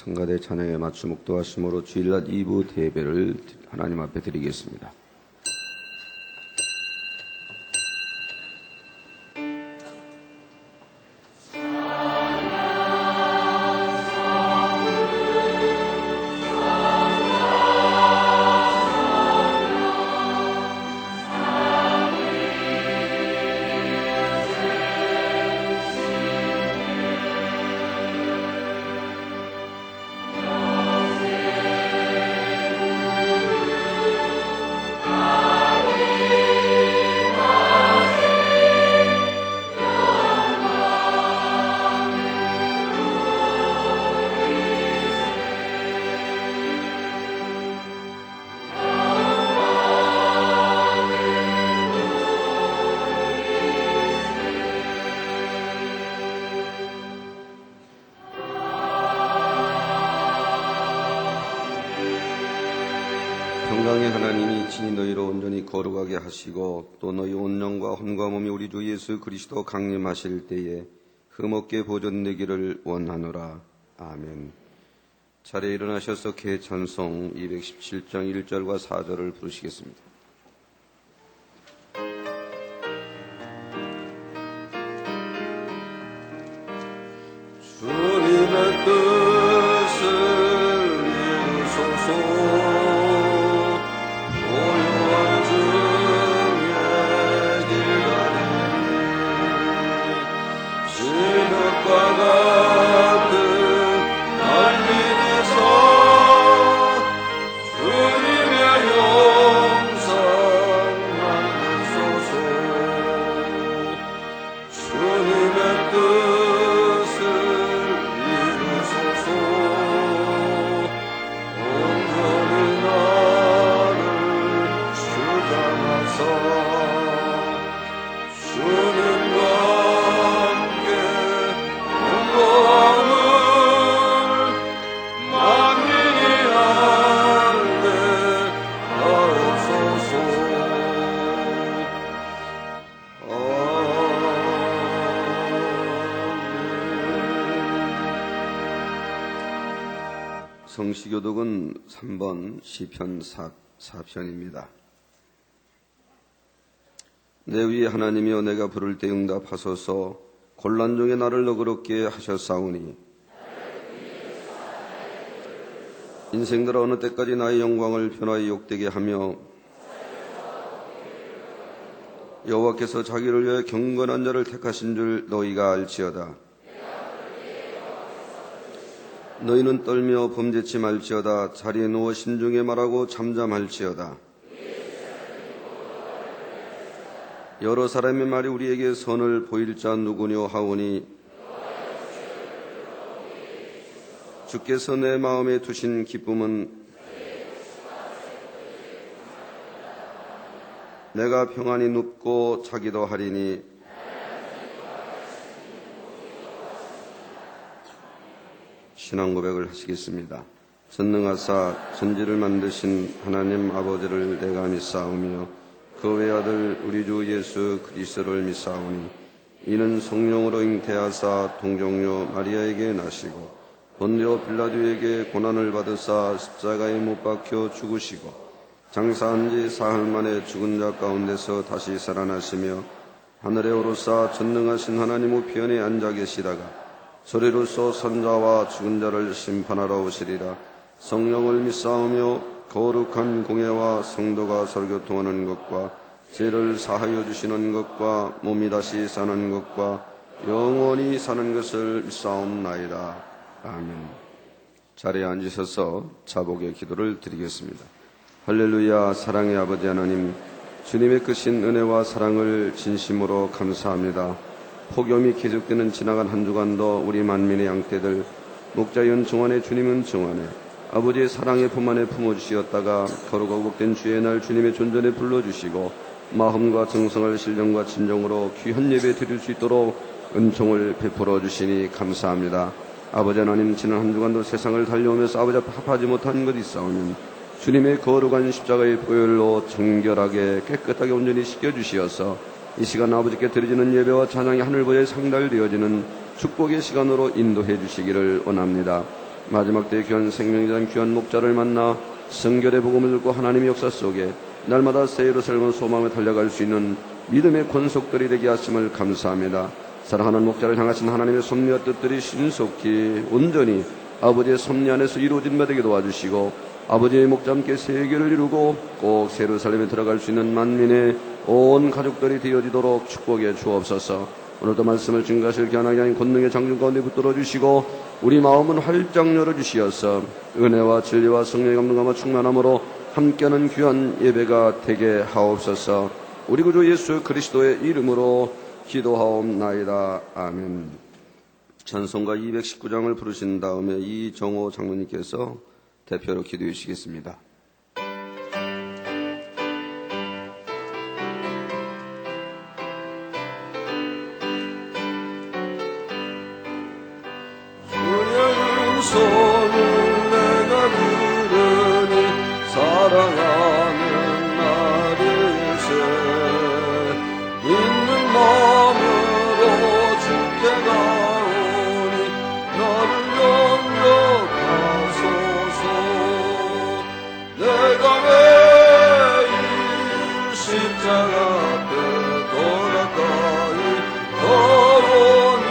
성가대 찬양에 맞춤 묵도하심으로 주일날 2부 예배를 하나님 앞에 드리겠습니다. 평강의 하나님이 친히 너희로 온전히 거룩하게 하시고 또 너희 온 영과 혼과 몸이 우리 주 예수 그리스도 강림하실 때에 흠없게 보존되기를 원하노라. 아멘. 차례 일어나셔서 개찬송 217장 1절과 4절을 부르시겠습니다. 주님의 뜻을 이루소서. 성시교독은 3번 시편 4편입니다. 내 위에 하나님이여 내가 부를 때 응답하소서. 곤란 중에 나를 너그럽게 하셨사오니 인생들아 어느 때까지 나의 영광을 변화에 욕되게 하며 여호와께서 자기를 위해 경건한 자를 택하신 줄 너희가 알지어다. 너희는 떨며 범죄치 말지어다. 자리에 누워 신중에 말하고 잠잠할지어다. 여러 사람의 말이 우리에게 선을 보일 자 누구뇨 하오니 주께서 내 마음에 두신 기쁨은 내가 평안히 눕고 자기도 하리니 신앙 고백을 하시겠습니다. 전능하사 천지를 만드신 하나님 아버지를 내가 믿사오며 그 외아들 우리 주 예수 그리스도를 믿사오니 이는 성령으로 잉태하사 동정녀 마리아에게 나시고 본디오 빌라도에게 고난을 받으사 십자가에 못 박혀 죽으시고 장사한 지 사흘 만에 죽은 자 가운데서 다시 살아나시며 하늘에 오르사 전능하신 하나님 우편에 앉아 계시다가 소리로써 선자와 죽은 자를 심판하러 오시리라. 성령을 믿사오며 거룩한 공예와 성도가 설교통하는 것과 죄를 사하여 주시는 것과 몸이 다시 사는 것과 영원히 사는 것을 믿사옵나이다. 아멘. 자리에 앉으셔서 자복의 기도를 드리겠습니다. 할렐루야. 사랑의 아버지 하나님, 주님의 크신 은혜와 사랑을 진심으로 감사합니다. 폭염이 계속되는 지나간 한 주간도 우리 만민의 양떼들 목자연 정안에 주님은 정안에 아버지의 사랑의 품 안에 품어주시었다가 거룩하고 복된 주의 날 주님의 존전에 불러주시고 마음과 정성을 신령과 진정으로 귀한 예배 드릴 수 있도록 은총을 베풀어 주시니 감사합니다. 아버지 하나님, 지난 한 주간도 세상을 달려오면서 아버지 앞에 합하지 못한 것 있사오면 주님의 거룩한 십자가의 보혈로 정결하게 깨끗하게 온전히 씻겨주시어서 이 시간 아버지께 드려지는 예배와 찬양이 하늘보에 상달되어지는 축복의 시간으로 인도해 주시기를 원합니다. 마지막 때 귀한 생명이란 귀한 목자를 만나 성결의 복음을 듣고 하나님의 역사 속에 날마다 새 예루살렘의 소망에 달려갈 수 있는 믿음의 권속들이 되게 하심을 감사합니다. 사랑하는 목자를 향하신 하나님의 섭리와 뜻들이 신속히 온전히 아버지의 섭리 안에서 이루어진 바 되게 도와주시고 아버지의 목자와 함께 세계를 이루고 꼭 예루살렘에 들어갈 수 있는 만민의 온 가족들이 되어지도록 축복해 주옵소서. 오늘도 말씀을 증거하실 귀한하게 하는 권능의 장중 가운데 붙들어 주시고 우리 마음은 활짝 열어주시어서 은혜와 진리와 성령의 감동감과 충만함으로 함께하는 귀한 예배가 되게 하옵소서. 우리 구주 예수 그리스도의 이름으로 기도하옵나이다. 아멘. 찬송가 219장을 부르신 다음에 이정호 장로님께서 대표로 기도해 주시겠습니다. 주의 손을 내가 들으니 사랑하는 날일세 있는 마음으로 주께 가오니 나를 영접하소서. 내가 매일 십자가 앞에 더 가까이 걸으니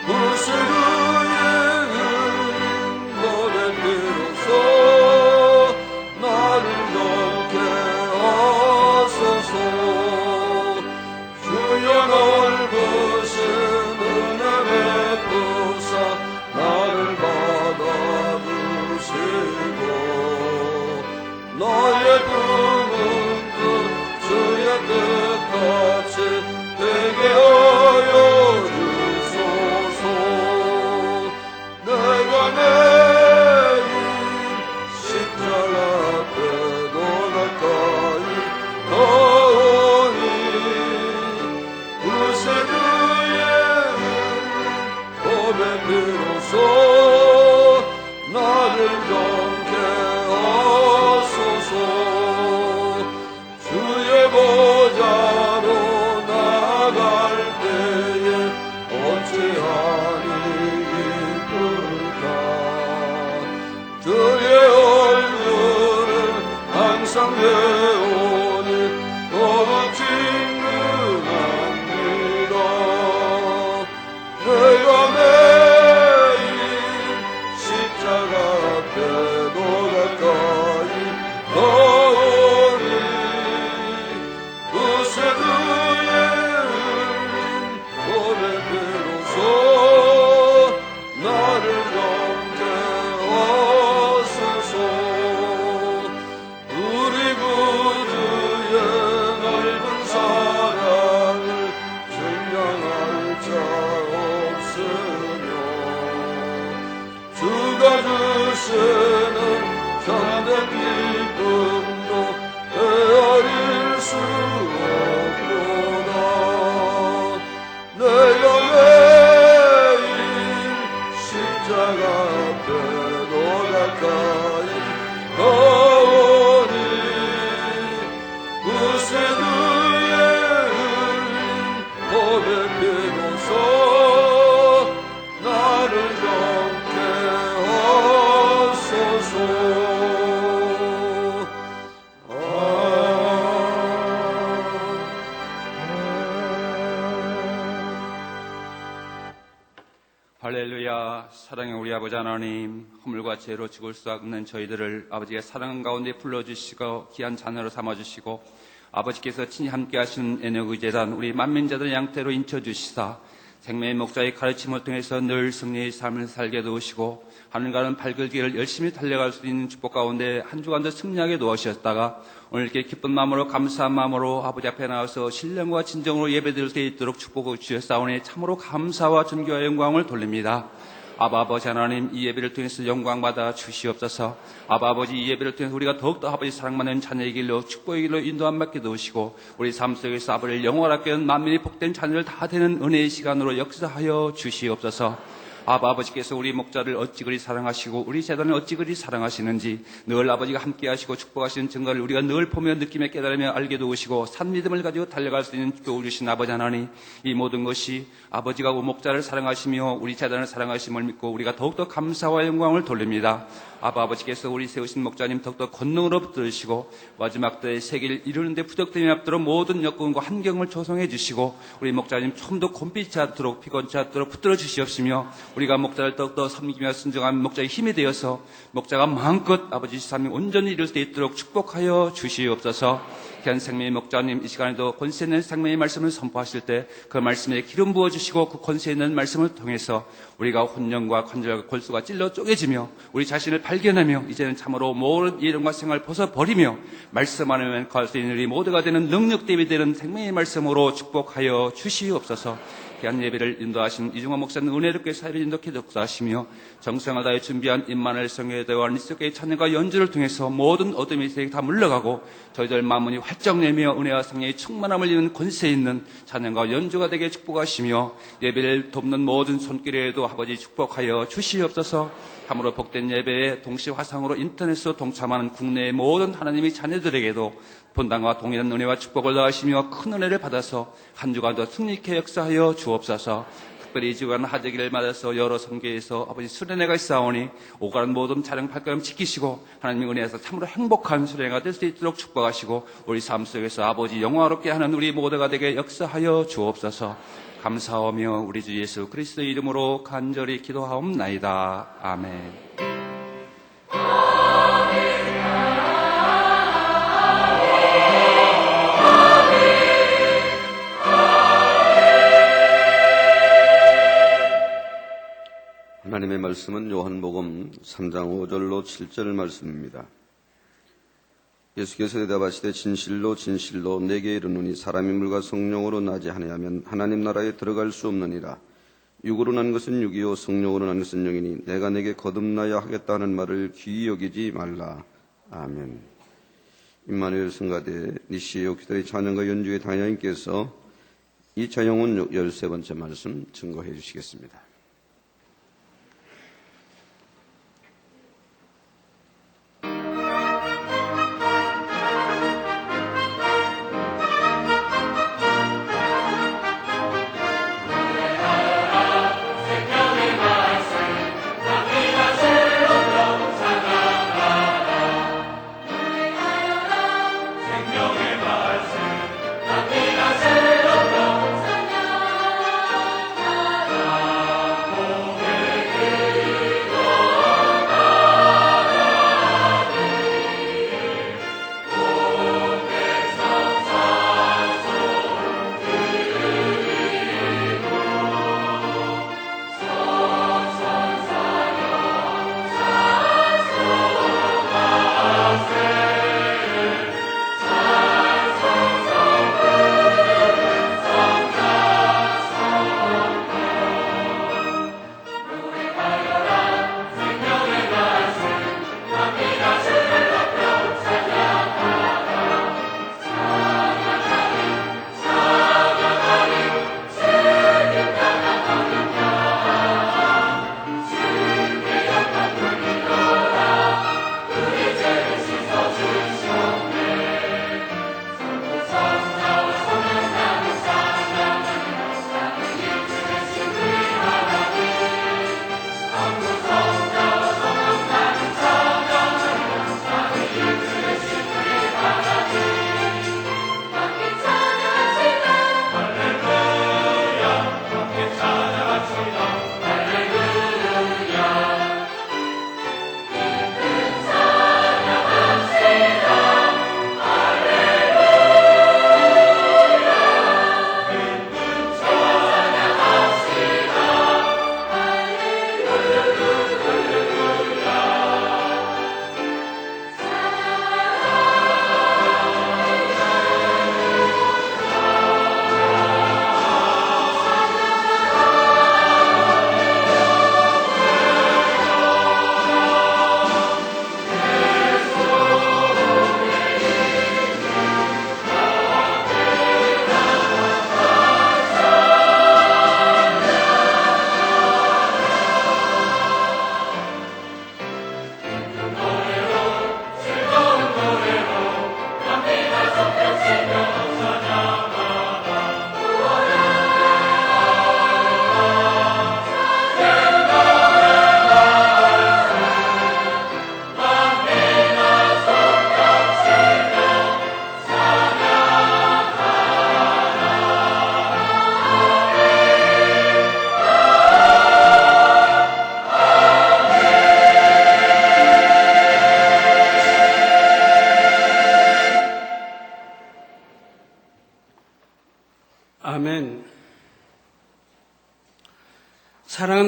구세 그의 노래 비로소 나를 넘게 하소서. 주여 넓으신 은혜 베푸사 나를 받아주시고 너의 품은 뜻 주의 뜻같이 되게 하여 주소서. 내가 매일 십자가 앞에 더 가까이 가오니 구세 그의 법에 비로소 나를 영케 하소서. 주의 보좌로 나아갈 때에 어찌하니 기쁠까. 주의 얼굴을 항상 배우니 더욱 친근합니다. 내가 매일 십자가 앞에 더 가까이 가오니 구세 그의 은혜 비로소 나를 영케 하소서. 우리 구주의 넓은 사랑을 증명할 자 없으며 주가 주시는 참된 기쁨도 헤아릴 수 없구나. 내가 매일 십자가 앞에 더 가까이 가오니 구세 그의 법에 비로소 나를 영케 하소서. 할렐루야. 사랑의 우리 아버지 하나님, 허물과 죄로 죽을 수 없는 저희들을 아버지의 사랑 가운데 불러주시고 귀한 자녀로 삼아주시고 아버지께서 친히 함께 하시는 애너그제단 우리 만민자들 양태로 인쳐주시사 생명의 목자의 가르침을 통해서 늘 승리의 삶을 살게 도우시고 하늘가는 밝을 길을 열심히 달려갈 수 있는 축복 가운데 한 주간도 승리하게 도와주셨다가 오늘 이렇게 기쁜 마음으로 감사한 마음으로 아버지 앞에 나와서 신령과 진정으로 예배드릴 수 있도록 축복을 주셨사오니 참으로 감사와 존귀와 영광을 돌립니다. 아버지 하나님, 이 예배를 통해서 영광받아 주시옵소서. 아버지, 이 예배를 통해서 우리가 더욱더 아버지 사랑받는 자녀의 길로 축복의 길로 인도함 받게 도우시고 우리 삶 속에서 아버지를 영원하게 만민이 복된 자녀를 다 되는 은혜의 시간으로 역사하여 주시옵소서. 아버지께서 우리 목자를 어찌 그리 사랑하시고 우리 재단을 어찌 그리 사랑하시는지 늘 아버지가 함께 하시고 축복하시는 증거를 우리가 늘 보며 느끼며 깨달으며 알게 도우시고 산 믿음을 가지고 달려갈 수 있는 축복을 주신 아버지 하나님, 이 모든 것이 아버지가 목자를 사랑하시며 우리 재단을 사랑하심을 믿고 우리가 더욱더 감사와 영광을 돌립니다. 아버지께서 우리 세우신 목자님 더욱더 권능으로 붙들으시고 마지막 때의 세계를 이루는데 부족됨이 없도록 모든 여건과 환경을 조성해 주시고 우리 목자님 좀 더 곤빛지 않도록 피곤치 않도록 붙들어 주시옵시며 우리가 목자를 더욱더 섬기며 순종한 목자의 힘이 되어서 목자가 마음껏 아버지 삶이 온전히 이룰 수 있도록 축복하여 주시옵소서. 귀한 생명의 목자님, 이 시간에도 권세 있는 생명의 말씀을 선포하실 때 그 말씀에 기름 부어주시고 그 권세 있는 말씀을 통해서 우리가 혼령과 관절과 골수가 찔러 쪼개지며 우리 자신을 발견하며 이제는 참으로 모든 이름과 생활을 벗어버리며 말씀 안에만 갈 수 있는 우리 모두가 되는 능력대비 되는 생명의 말씀으로 축복하여 주시옵소서. 귀한 예배를 인도하신 이중환 목사님 은혜롭게 사회를 인도케 역사하시며 정성을 다해 준비한 임마누엘 성교회와 니스교의 찬양과 연주를 통해서 모든 어둠의 세계 다 물러가고 저희들 마음문이 활짝 열며 은혜와 성령의 충만함을 이루는 권세 있는 찬양과 연주가 되게 축복하시며 예배를 돕는 모든 손길에도 아버지 축복하여 주시옵소서. 참으로 복된 예배에 동시 화상으로 인터넷으로 동참하는 국내의 모든 하나님의 자녀들에게도 본당과 동일한 은혜와 축복을 더하시며 큰 은혜를 받아서 한 주간도 승리케 역사하여 주옵소서. 특별히 이 주간 하재기를 맞아서 여러 선교에서 아버지 수련회가 있사오니 오가는 모든 촬영 발걸음 지키시고 하나님의 은혜에서 참으로 행복한 수련회가 될 수 있도록 축복하시고 우리 삶 속에서 아버지 영화롭게 하는 우리 모두가 되게 역사하여 주옵소서. 감사하며 우리 주 예수 그리스도의 이름으로 간절히 기도하옵나이다. 아멘. 하나님의 말씀은 요한복음 3장 5절로 7절 말씀입니다. 예수께서 대답하시되 진실로 진실로 내게 이르노니 사람이 물과 성령으로 나지 아니하면 하나님 나라에 들어갈 수 없느니라. 육으로 난 것은 육이요 성령으로 난 것은 영이니 내가 내게 거듭나야 하겠다는 말을 귀히 여기지 말라. 아멘. 임마누엘 성가대 니시오 기도의 찬양과 연주의 단양님께서 이 자영은 13번째 말씀 증거해 주시겠습니다.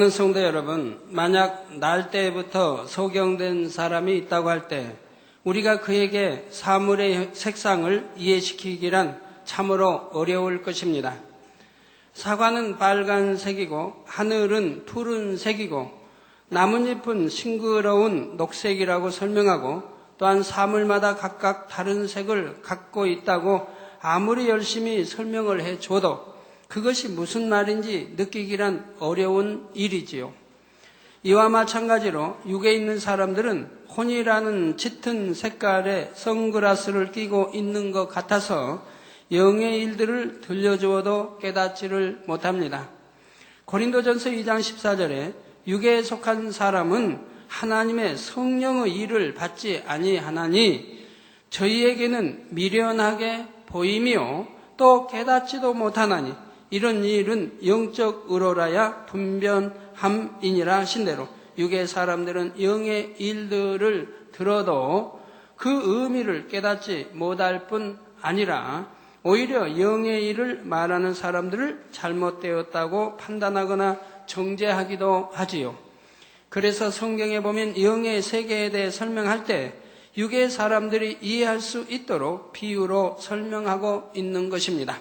사랑하는 성도 여러분, 만약 날 때부터 소경된 사람이 있다고 할 때 우리가 그에게 사물의 색상을 이해시키기란 참으로 어려울 것입니다. 사과는 빨간색이고 하늘은 푸른색이고 나뭇잎은 싱그러운 녹색이라고 설명하고 또한 사물마다 각각 다른 색을 갖고 있다고 아무리 열심히 설명을 해줘도 그것이 무슨 말인지 느끼기란 어려운 일이지요. 이와 마찬가지로 육에 있는 사람들은 혼이라는 짙은 색깔의 선글라스를 끼고 있는 것 같아서 영의 일들을 들려주어도 깨닫지를 못합니다. 고린도전서 2장 14절에 육에 속한 사람은 하나님의 성령의 일을 받지 아니하나니 저희에게는 미련하게 보이며 또 깨닫지도 못하나니 이런 일은 영적으로라야 분변함이니라 하신 대로 육의 사람들은 영의 일들을 들어도 그 의미를 깨닫지 못할 뿐 아니라 오히려 영의 일을 말하는 사람들을 잘못되었다고 판단하거나 정죄하기도 하지요. 그래서 성경에 보면 영의 세계에 대해 설명할 때 육의 사람들이 이해할 수 있도록 비유로 설명하고 있는 것입니다.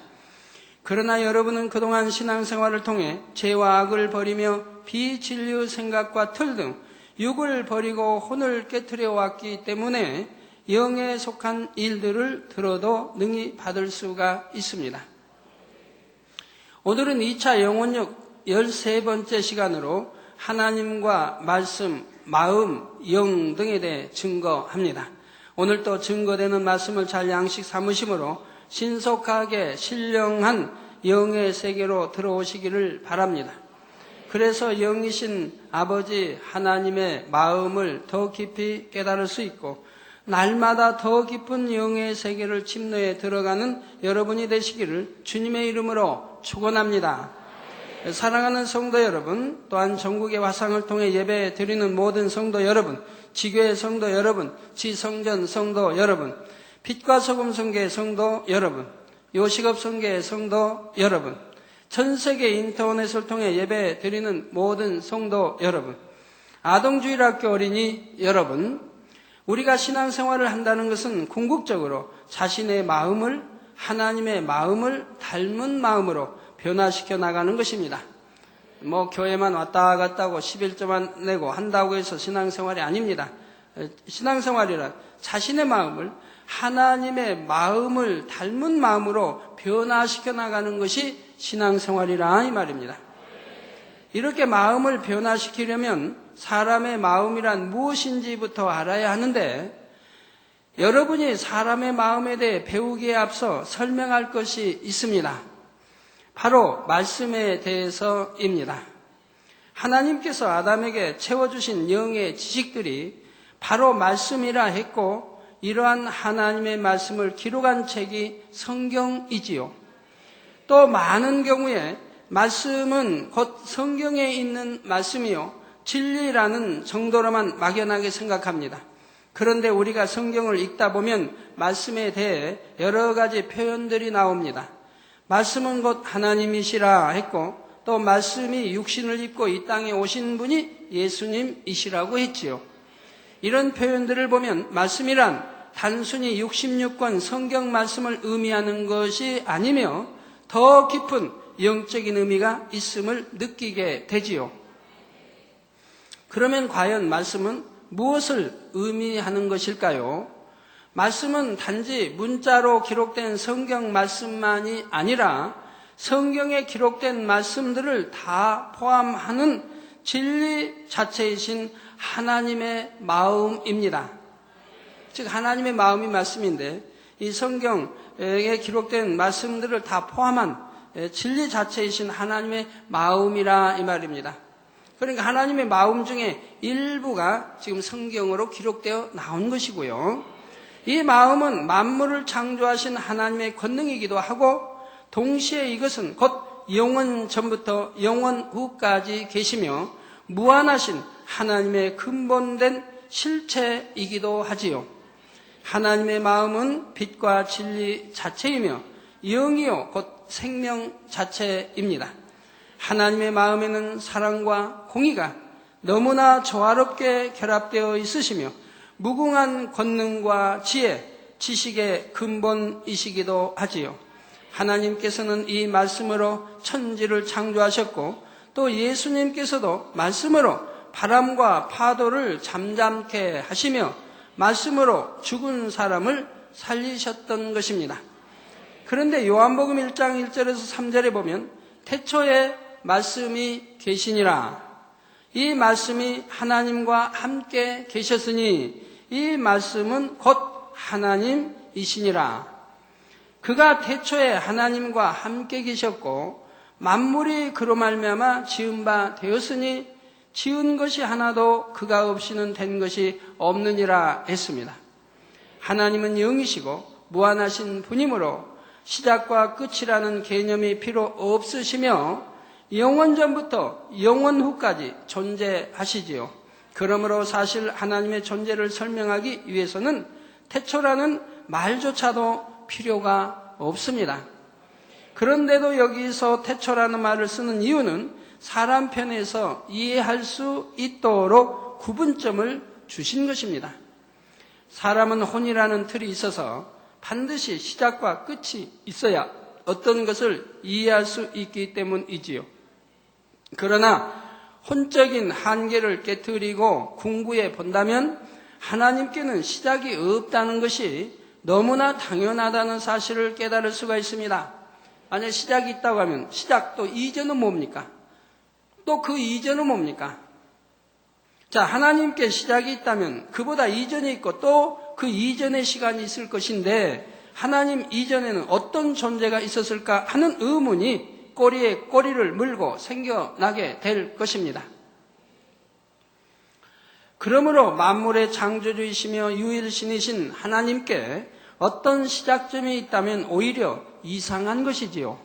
그러나 여러분은 그동안 신앙생활을 통해 죄와 악을 버리며 비진리의 생각과 틀 등 육을 버리고 혼을 깨트려 왔기 때문에 영에 속한 일들을 들어도 능히 받을 수가 있습니다. 오늘은 2차 영혼력 13번째 시간으로 하나님과 말씀, 마음, 영 등에 대해 증거합니다. 오늘 또 증거되는 말씀을 잘 양식 삼으심으로 신속하게 신령한 영의 세계로 들어오시기를 바랍니다. 그래서 영이신 아버지 하나님의 마음을 더 깊이 깨달을 수 있고 날마다 더 깊은 영의 세계를 침노해 들어가는 여러분이 되시기를 주님의 이름으로 축원합니다. 사랑하는 성도 여러분, 또한 전국의 화상을 통해 예배 드리는 모든 성도 여러분, 지교회 성도 여러분, 지성전 성도 여러분, 빛과 소금 성교의 성도 여러분, 요식업 성교의 성도 여러분, 전 세계 인터넷을 통해 예배 드리는 모든 성도 여러분, 아동주일학교 어린이 여러분, 우리가 신앙생활을 한다는 것은 궁극적으로 자신의 마음을 하나님의 마음을 닮은 마음으로 변화시켜 나가는 것입니다. 교회만 왔다 갔다 하고 11조만 내고 한다고 해서 신앙생활이 아닙니다. 신앙생활이란 자신의 마음을 하나님의 마음을 닮은 마음으로 변화시켜 나가는 것이 신앙생활이라 이 말입니다. 이렇게 마음을 변화시키려면 사람의 마음이란 무엇인지부터 알아야 하는데 여러분이 사람의 마음에 대해 배우기에 앞서 설명할 것이 있습니다. 바로 말씀에 대해서입니다. 하나님께서 아담에게 채워주신 영의 지식들이 바로 말씀이라 했고 이러한 하나님의 말씀을 기록한 책이 성경이지요. 또 많은 경우에 말씀은 곧 성경에 있는 말씀이요 진리라는 정도로만 막연하게 생각합니다. 그런데 우리가 성경을 읽다 보면 말씀에 대해 여러 가지 표현들이 나옵니다. 말씀은 곧 하나님이시라 했고 또 말씀이 육신을 입고 이 땅에 오신 분이 예수님이시라고 했지요. 이런 표현들을 보면 말씀이란 단순히 66권 성경 말씀을 의미하는 것이 아니며 더 깊은 영적인 의미가 있음을 느끼게 되지요. 그러면 과연 말씀은 무엇을 의미하는 것일까요? 말씀은 단지 문자로 기록된 성경 말씀만이 아니라 성경에 기록된 말씀들을 다 포함하는 진리 자체이신 하나님의 마음입니다. 즉 하나님의 마음이 말씀인데 이 성경에 기록된 말씀들을 다 포함한 진리 자체이신 하나님의 마음이라 이 말입니다. 그러니까 하나님의 마음 중에 일부가 지금 성경으로 기록되어 나온 것이고요. 이 마음은 만물을 창조하신 하나님의 권능이기도 하고 동시에 이것은 곧 영원 전부터 영원 후까지 계시며 무한하신 하나님의 근본된 실체이기도 하지요. 하나님의 마음은 빛과 진리 자체이며 영이요 곧 생명 자체입니다. 하나님의 마음에는 사랑과 공의가 너무나 조화롭게 결합되어 있으시며 무궁한 권능과 지혜, 지식의 근본이시기도 하지요. 하나님께서는 이 말씀으로 천지를 창조하셨고 또 예수님께서도 말씀으로 바람과 파도를 잠잠케 하시며 말씀으로 죽은 사람을 살리셨던 것입니다. 그런데 요한복음 1장 1절에서 3절에 보면 태초에 말씀이 계시니라. 이 말씀이 하나님과 함께 계셨으니 이 말씀은 곧 하나님이시니라. 그가 태초에 하나님과 함께 계셨고 만물이 그로 말미암아 지은 바 되었으니 지은 것이 하나도 그가 없이는 된 것이 없느니라 했습니다. 하나님은 영이시고 무한하신 분이므로 시작과 끝이라는 개념이 필요 없으시며 영원전부터 영원 후까지 존재하시지요. 그러므로 사실 하나님의 존재를 설명하기 위해서는 태초라는 말조차도 필요가 없습니다. 그런데도 여기서 태초라는 말을 쓰는 이유는 사람 편에서 이해할 수 있도록 구분점을 주신 것입니다. 사람은 혼이라는 틀이 있어서 반드시 시작과 끝이 있어야 어떤 것을 이해할 수 있기 때문이지요. 그러나 혼적인 한계를 깨트리고 궁구해 본다면 하나님께는 시작이 없다는 것이 너무나 당연하다는 사실을 깨달을 수가 있습니다. 만약 시작이 있다고 하면 시작 또 이전은 뭡니까? 또 그 이전은 뭡니까? 자, 하나님께 시작이 있다면 그보다 이전이 있고 또 그 이전의 시간이 있을 것인데 하나님 이전에는 어떤 존재가 있었을까 하는 의문이 꼬리에 꼬리를 물고 생겨나게 될 것입니다. 그러므로 만물의 창조주이시며 유일신이신 하나님께 어떤 시작점이 있다면 오히려 이상한 것이지요.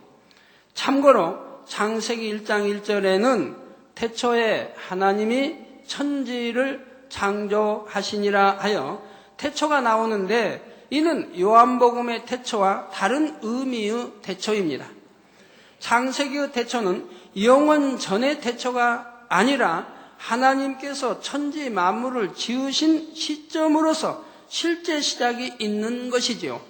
참고로 창세기 1장 1절에는 태초에 하나님이 천지를 창조하시니라 하여 태초가 나오는데 이는 요한복음의 태초와 다른 의미의 태초입니다. 창세기의 태초는 영원 전의 태초가 아니라 하나님께서 천지 만물을 지으신 시점으로서 실제 시작이 있는 것이지요.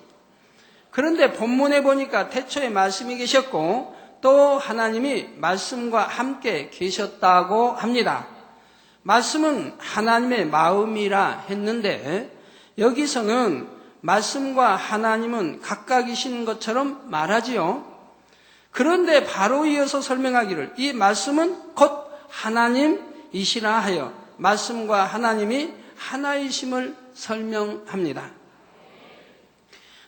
그런데 본문에 보니까 태초에 말씀이 계셨고 또 하나님이 말씀과 함께 계셨다고 합니다. 말씀은 하나님의 마음이라 했는데 여기서는 말씀과 하나님은 각각이신 것처럼 말하지요. 그런데 바로 이어서 설명하기를 이 말씀은 곧 하나님이시라 하여 말씀과 하나님이 하나이심을 설명합니다.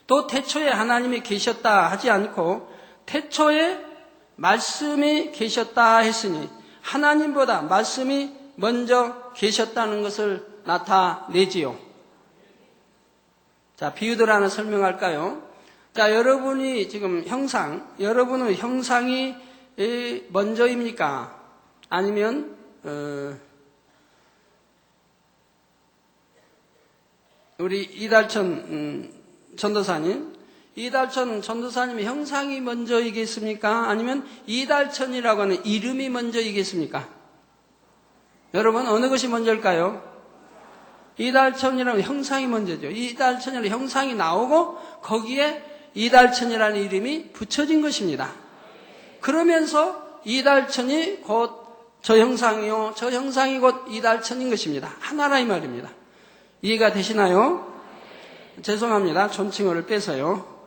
또 태초에 하나님이 계셨다 하지 않고 태초에 말씀이 계셨다 했으니 하나님보다 말씀이 먼저 계셨다는 것을 나타내지요. 자, 비유들 하나 설명할까요? 자, 여러분이 지금 여러분의 형상이 먼저입니까? 아니면 우리 이달천 전도사님, 이달천 전도사님의 형상이 먼저이겠습니까? 아니면 이달천이라고 하는 이름이 먼저이겠습니까? 여러분 어느 것이 먼저일까요? 이달천이라는 형상이 먼저죠. 이달천이라는 형상이 나오고 거기에 이달천이라는 이름이 붙여진 것입니다. 그러면서 이달천이 곧 저 형상이요, 저 형상이 곧 이달천인 것입니다. 하나라 이 말입니다. 이해가 되시나요? 죄송합니다. 존칭어를 빼서요.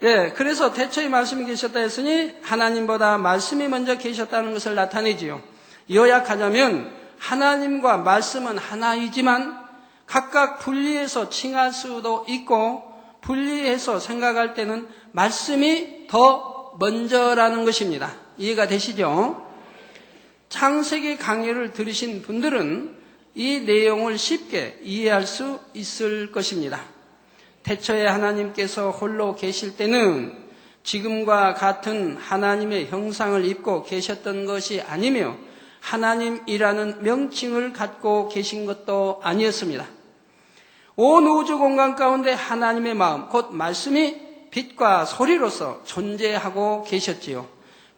예, 그래서 태초에 말씀이 계셨다 했으니 하나님보다 말씀이 먼저 계셨다는 것을 나타내지요. 요약하자면 하나님과 말씀은 하나이지만 각각 분리해서 칭할 수도 있고 분리해서 생각할 때는 말씀이 더 먼저라는 것입니다. 이해가 되시죠? 창세기 강의를 들으신 분들은 이 내용을 쉽게 이해할 수 있을 것입니다. 태초에 하나님께서 홀로 계실 때는 지금과 같은 하나님의 형상을 입고 계셨던 것이 아니며 하나님이라는 명칭을 갖고 계신 것도 아니었습니다. 온 우주 공간 가운데 하나님의 마음, 곧 말씀이 빛과 소리로서 존재하고 계셨지요.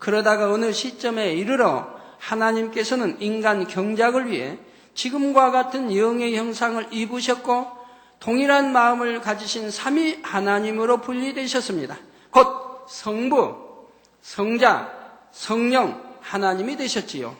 그러다가 어느 시점에 이르러 하나님께서는 인간 경작을 위해 지금과 같은 영의 형상을 입으셨고 동일한 마음을 가지신 삼위 하나님으로 분리되셨습니다. 곧 성부, 성자, 성령 하나님이 되셨지요.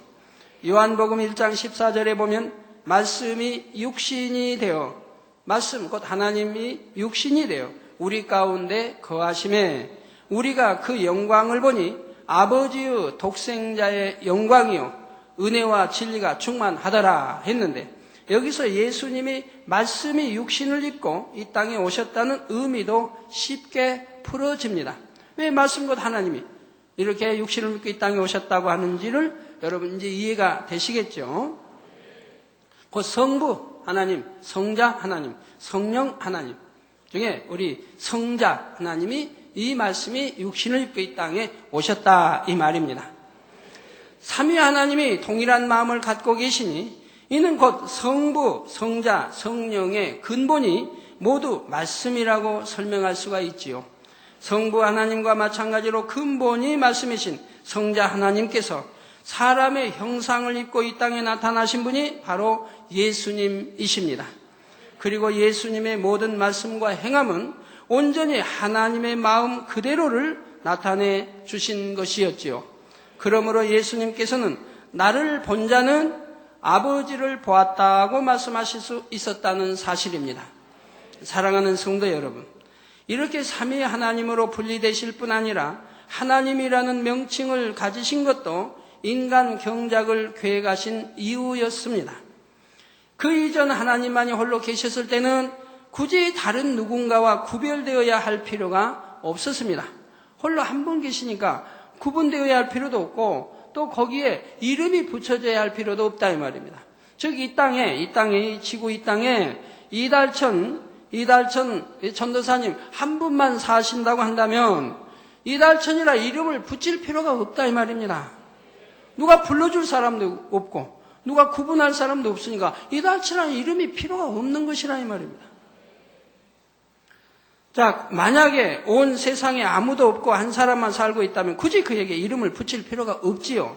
요한복음 1장 14절에 보면 말씀이 육신이 되어, 말씀 곧 하나님이 육신이 되어 우리 가운데 거하심에 우리가 그 영광을 보니 아버지의 독생자의 영광이요 은혜와 진리가 충만하더라 했는데, 여기서 예수님이 말씀이 육신을 입고 이 땅에 오셨다는 의미도 쉽게 풀어집니다. 왜 말씀 곧 하나님이 이렇게 육신을 입고 이 땅에 오셨다고 하는지를 여러분 이제 이해가 되시겠죠? 곧 성부 하나님, 성자 하나님, 성령 하나님 중에 우리 성자 하나님이 이 말씀이 육신을 입고 이 땅에 오셨다 이 말입니다. 삼위 하나님이 동일한 마음을 갖고 계시니 이는 곧 성부, 성자, 성령의 근본이 모두 말씀이라고 설명할 수가 있지요. 성부 하나님과 마찬가지로 근본이 말씀이신 성자 하나님께서 사람의 형상을 입고 이 땅에 나타나신 분이 바로 예수님이십니다. 그리고 예수님의 모든 말씀과 행함은 온전히 하나님의 마음 그대로를 나타내 주신 것이었지요. 그러므로 예수님께서는 나를 본 자는 아버지를 보았다고 말씀하실 수 있었다는 사실입니다. 사랑하는 성도 여러분, 이렇게 삼위 하나님으로 분리되실 뿐 아니라 하나님이라는 명칭을 가지신 것도 인간 경작을 계획하신 이유였습니다. 그 이전 하나님만이 홀로 계셨을 때는 굳이 다른 누군가와 구별되어야 할 필요가 없었습니다. 홀로 한 분 계시니까 구분되어야 할 필요도 없고 또 거기에 이름이 붙여져야 할 필요도 없다 이 말입니다. 즉 이 땅에 이 지구 이 땅에 이달천 전도사님 한 분만 사신다고 한다면 이달천이라 이름을 붙일 필요가 없다 이 말입니다. 누가 불러줄 사람도 없고 누가 구분할 사람도 없으니까 이달천이라는 이름이 필요가 없는 것이라 이 말입니다. 자, 만약에 온 세상에 아무도 없고 한 사람만 살고 있다면 굳이 그에게 이름을 붙일 필요가 없지요.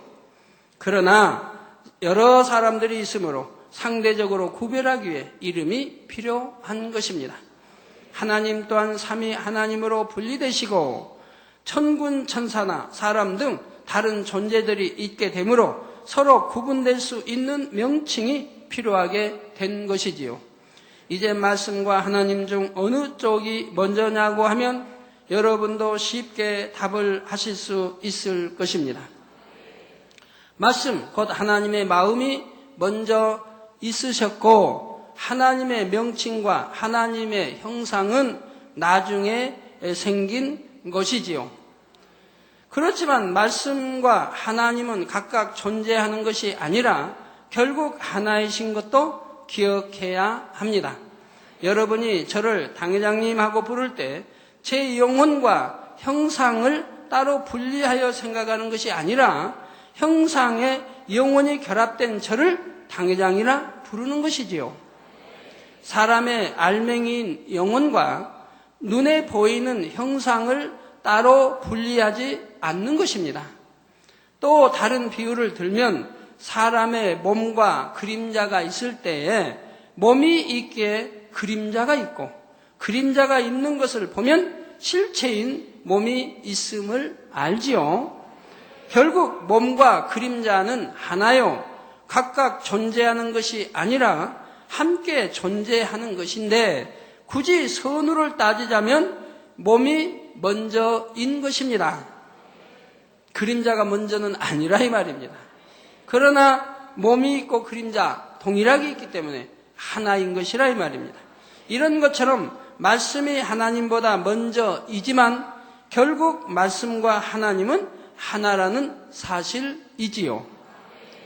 그러나 여러 사람들이 있으므로 상대적으로 구별하기 위해 이름이 필요한 것입니다. 하나님 또한 삼위 하나님으로 분리되시고 천군 천사나 사람 등 다른 존재들이 있게 되므로 서로 구분될 수 있는 명칭이 필요하게 된 것이지요. 이제 말씀과 하나님 중 어느 쪽이 먼저냐고 하면 여러분도 쉽게 답을 하실 수 있을 것입니다. 말씀, 곧 하나님의 마음이 먼저 있으셨고 하나님의 명칭과 하나님의 형상은 나중에 생긴 것이지요. 그렇지만 말씀과 하나님은 각각 존재하는 것이 아니라 결국 하나이신 것도 기억해야 합니다. 여러분이 저를 당회장님하고 부를 때 제 영혼과 형상을 따로 분리하여 생각하는 것이 아니라 형상에 영혼이 결합된 저를 당회장이라 부르는 것이지요. 사람의 알맹이인 영혼과 눈에 보이는 형상을 따로 분리하지 않는 것입니다. 또 다른 비유를 들면 사람의 몸과 그림자가 있을 때에 몸이 있기에 그림자가 있고 그림자가 있는 것을 보면 실체인 몸이 있음을 알지요. 결국 몸과 그림자는 하나요. 각각 존재하는 것이 아니라 함께 존재하는 것인데 굳이 선우를 따지자면 몸이 먼저인 것입니다. 그림자가 먼저는 아니라 이 말입니다. 그러나 몸이 있고 그림자 동일하게 있기 때문에 하나인 것이라 이 말입니다. 이런 것처럼 말씀이 하나님보다 먼저이지만 결국 말씀과 하나님은 하나라는 사실이지요.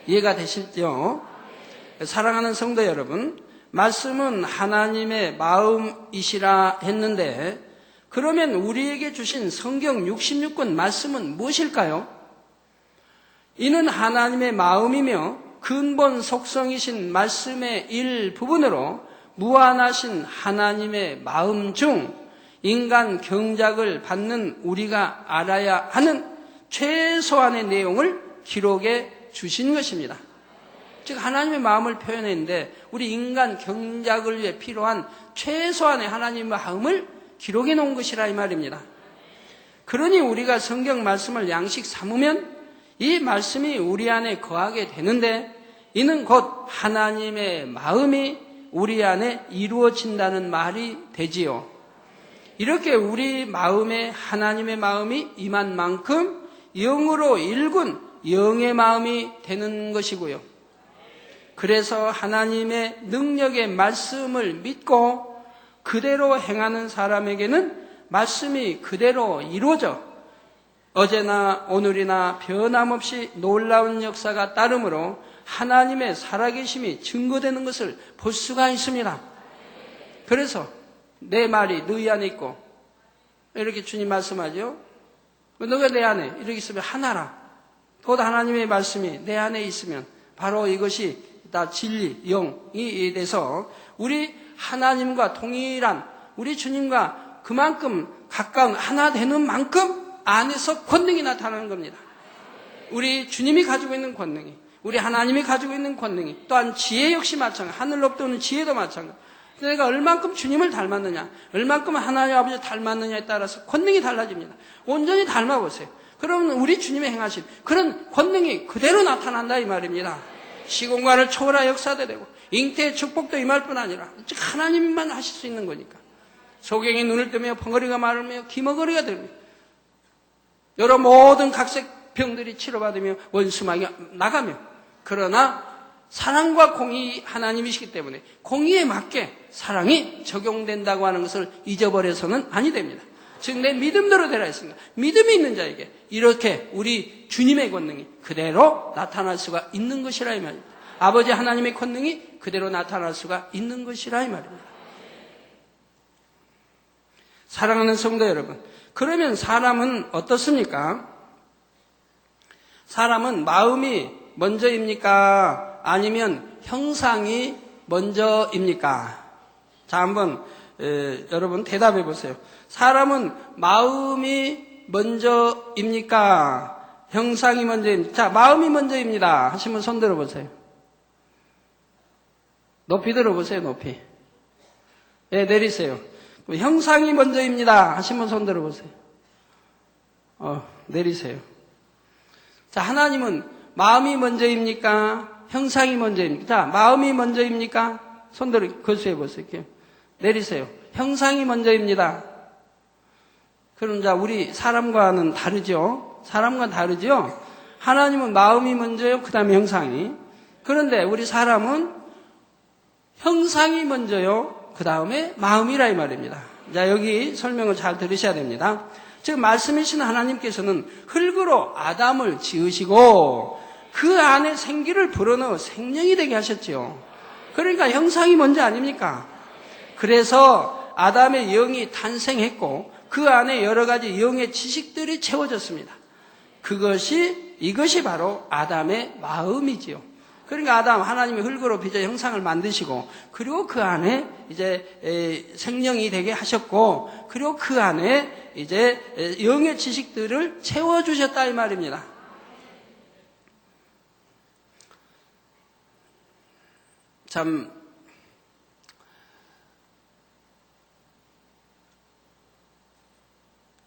이해가 되실지요? 사랑하는 성도 여러분, 말씀은 하나님의 마음이시라 했는데 그러면 우리에게 주신 성경 66권 말씀은 무엇일까요? 이는 하나님의 마음이며 근본 속성이신 말씀의 일부분으로 무한하신 하나님의 마음 중 인간 경작을 받는 우리가 알아야 하는 최소한의 내용을 기록해 주신 것입니다. 즉 하나님의 마음을 표현했는데 우리 인간 경작을 위해 필요한 최소한의 하나님의 마음을 기록해 놓은 것이라 이 말입니다. 그러니 우리가 성경 말씀을 양식 삼으면 이 말씀이 우리 안에 거하게 되는데 이는 곧 하나님의 마음이 우리 안에 이루어진다는 말이 되지요. 이렇게 우리 마음에 하나님의 마음이 임한 만큼 영으로 읽은 영의 마음이 되는 것이고요. 그래서 하나님의 능력의 말씀을 믿고 그대로 행하는 사람에게는 말씀이 그대로 이루어져 어제나 오늘이나 변함없이 놀라운 역사가 따르므로 하나님의 살아계심이 증거되는 것을 볼 수가 있습니다. 그래서 내 말이 너희 안에 있고 이렇게 주님 말씀하죠. 너가 내 안에 이렇게 있으면 하나라. 곧 하나님의 말씀이 내 안에 있으면 바로 이것이 다 진리, 영이 돼서 우리 하나님과 동일한 우리 주님과 그만큼 가까운 하나 되는 만큼 안에서 권능이 나타나는 겁니다. 우리 주님이 가지고 있는 권능이, 우리 하나님이 가지고 있는 권능이, 또한 지혜 역시 마찬가지, 하늘로부터 오는 지혜도 마찬가지. 내가 얼만큼 주님을 닮았느냐, 얼만큼 하나님 아버지를 닮았느냐에 따라서 권능이 달라집니다. 온전히 닮아보세요. 그러면 우리 주님이 행하신 그런 권능이 그대로 나타난다 이 말입니다. 시공간을 초월한 역사도 되고 잉태의 축복도 임할 뿐 아니라 하나님만 하실 수 있는 거니까. 소경이 눈을 뜨며 벙어리가 마르며 기머거리가 됩니다. 여러 모든 각색 병들이 치료받으며 원수마귀가 나가며, 그러나 사랑과 공의 하나님이시기 때문에 공의에 맞게 사랑이 적용된다고 하는 것을 잊어버려서는 아니 됩니다. 즉 내 믿음대로 되라 했습니다. 믿음이 있는 자에게 이렇게 우리 주님의 권능이 그대로 나타날 수가 있는 것이라 이 말입니다. 아버지 하나님의 권능이 그대로 나타날 수가 있는 것이라 이 말입니다. 사랑하는 성도 여러분, 그러면 사람은 어떻습니까? 사람은 마음이 먼저입니까? 아니면 형상이 먼저입니까? 자, 한번 여러분 대답해 보세요. 사람은 마음이 먼저입니까? 형상이 먼저입니까? 자, 마음이 먼저입니다 하시면 손 들어보세요. 높이 들어보세요. 높이. 네, 내리세요. 형상이 먼저입니다 하시면 손 들어보세요. 내리세요. 자, 하나님은 마음이 먼저입니까? 형상이 먼저입니까? 자, 마음이 먼저입니까? 손 들어 거수해 보세요. 내리세요. 형상이 먼저입니다. 그럼 자, 우리 사람과는 다르죠? 사람과는 다르죠? 하나님은 마음이 먼저요, 그 다음에 형상이. 그런데 우리 사람은 형상이 먼저요, 그 다음에 마음이라 이 말입니다. 자, 여기 설명을 잘 들으셔야 됩니다. 지금 말씀이신 하나님께서는 흙으로 아담을 지으시고 그 안에 생기를 불어넣어 생명이 되게 하셨죠. 그러니까 형상이 먼저 아닙니까? 그래서 아담의 영이 탄생했고 그 안에 여러 가지 영의 지식들이 채워졌습니다. 이것이 바로 아담의 마음이지요. 그러니까 아담, 하나님이 흙으로 빚어 형상을 만드시고, 그리고 그 안에 이제 생명이 되게 하셨고, 그리고 그 안에 이제 영의 지식들을 채워주셨다 이 말입니다. 참,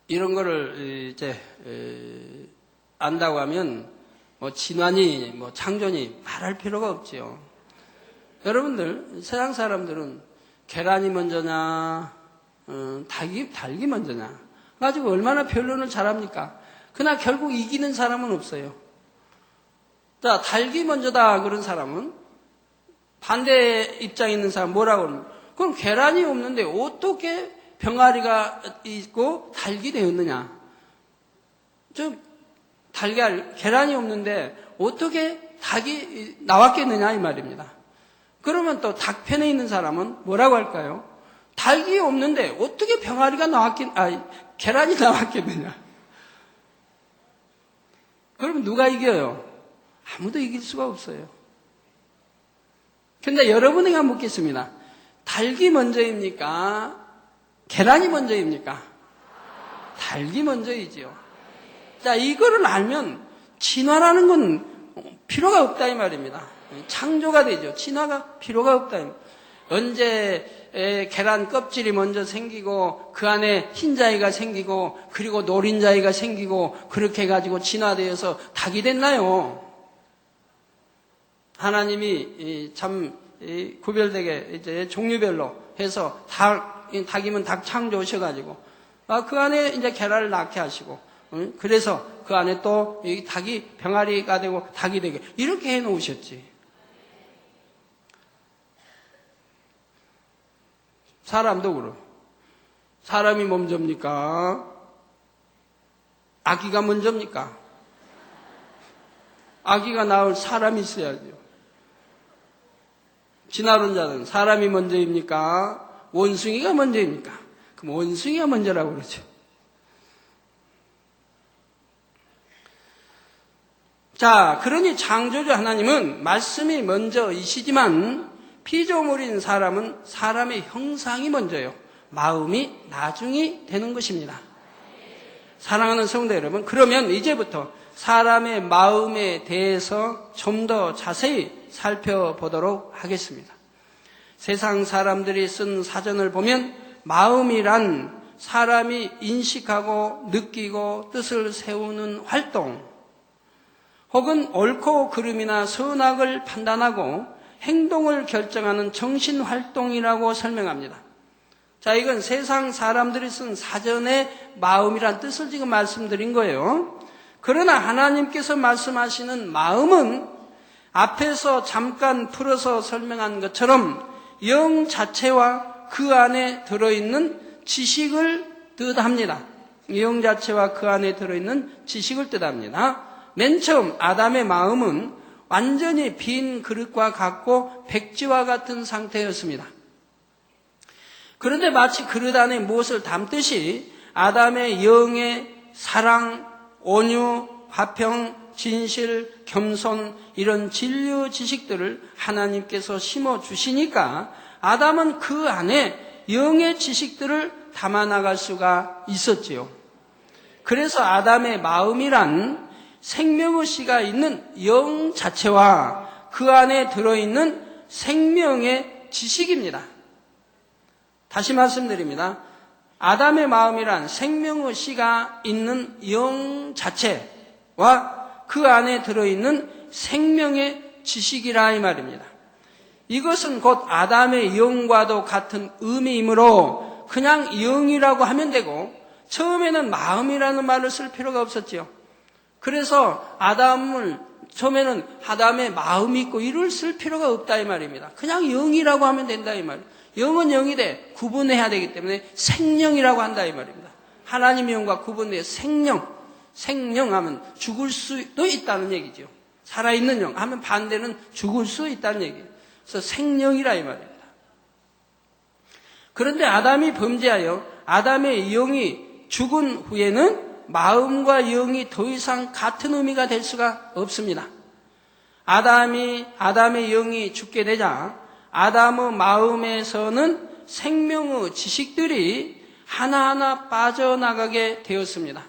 이런 거를 이제 안다고 하면 진화니 창조니 말할 필요가 없지요. 여러분들 세상 사람들은 계란이 먼저냐 닭이 먼저냐 가지고 얼마나 변론을 잘합니까? 그러나 결국 이기는 사람은 없어요. 자, 닭이 먼저다 그런 사람은 반대 입장에 있는 사람 뭐라고 그러면, 그럼 계란이 없는데 어떻게 병아리가 있고 닭이 되었느냐? 계란이 없는데 어떻게 닭이 나왔겠느냐 이 말입니다. 그러면 또 닭편에 있는 사람은 뭐라고 할까요? 닭이 없는데 어떻게 계란이 나왔겠느냐? 그러면 누가 이겨요? 아무도 이길 수가 없어요. 그런데 여러분에게 묻겠습니다. 닭이 먼저입니까? 계란이 먼저입니까? 닭이 먼저이지요. 자, 이거를 알면 진화라는 건 필요가 없다 이 말입니다. 창조가 되죠. 진화가 필요가 없다. 언제 계란 껍질이 먼저 생기고 그 안에 흰자위가 생기고 그리고 노린자위가 생기고 그렇게 해가지고 진화되어서 닭이 됐나요? 하나님이 참 구별되게 이제 종류별로 해서 닭이면 닭 창조하셔가지고 그 안에 이제 계란을 낳게 하시고 그래서 그 안에 또 이 닭이 병아리가 되고 닭이 되게 이렇게 해놓으셨지. 사람도 그럼 사람이 먼저입니까? 아기가 먼저입니까? 아기가 낳을 사람이 있어야죠. 진화론자는 사람이 먼저입니까? 원숭이가 먼저입니까? 그럼 원숭이가 먼저라고 그러죠. 자, 그러니 창조주 하나님은 말씀이 먼저이시지만 피조물인 사람은 사람의 형상이 먼저요. 마음이 나중이 되는 것입니다. 사랑하는 성도 여러분, 그러면 이제부터 사람의 마음에 대해서 좀 더 자세히 살펴보도록 하겠습니다. 세상 사람들이 쓴 사전을 보면 마음이란 사람이 인식하고 느끼고 뜻을 세우는 활동, 혹은 옳고 그름이나 선악을 판단하고 행동을 결정하는 정신활동이라고 설명합니다. 자, 이건 세상 사람들이 쓴 사전의 마음이란 뜻을 지금 말씀드린 거예요. 그러나 하나님께서 말씀하시는 마음은 앞에서 잠깐 풀어서 설명한 것처럼 영 자체와 그 안에 들어있는 지식을 뜻합니다. 영 자체와 그 안에 들어있는 지식을 뜻합니다. 맨 처음 아담의 마음은 완전히 빈 그릇과 같고 백지와 같은 상태였습니다. 그런데 마치 그릇 안에 무엇을 담듯이 아담의 영의 사랑, 온유, 화평, 진실, 겸손 이런 진리 지식들을 하나님께서 심어주시니까 아담은 그 안에 영의 지식들을 담아나갈 수가 있었지요. 그래서 아담의 마음이란 생명의 씨가 있는 영 자체와 그 안에 들어있는 생명의 지식입니다. 다시 말씀드립니다. 아담의 마음이란 생명의 씨가 있는 영 자체와 그 안에 들어있는 생명의 지식이라 이 말입니다. 이것은 곧 아담의 영과도 같은 의미이므로 그냥 영이라고 하면 되고 처음에는 마음이라는 말을 쓸 필요가 없었지요. 그래서 처음에는 아담의 마음이 있고 이를 쓸 필요가 없다 이 말입니다. 그냥 영이라고 하면 된다 이 말이에요. 영은 영이 돼 구분해야 되기 때문에 생명이라고 한다 이 말입니다. 하나님의 영과 구분해서 생명하면 죽을 수도 있다는 얘기죠. 살아있는 영 하면 반대는 죽을 수 있다는 얘기예요. 그래서 생명이라 이 말입니다. 그런데 아담이 범죄하여 아담의 영이 죽은 후에는 마음과 영이 더 이상 같은 의미가 될 수가 없습니다. 아담의 영이 죽게 되자 아담의 마음에서는 생명의 지식들이 하나하나 빠져나가게 되었습니다.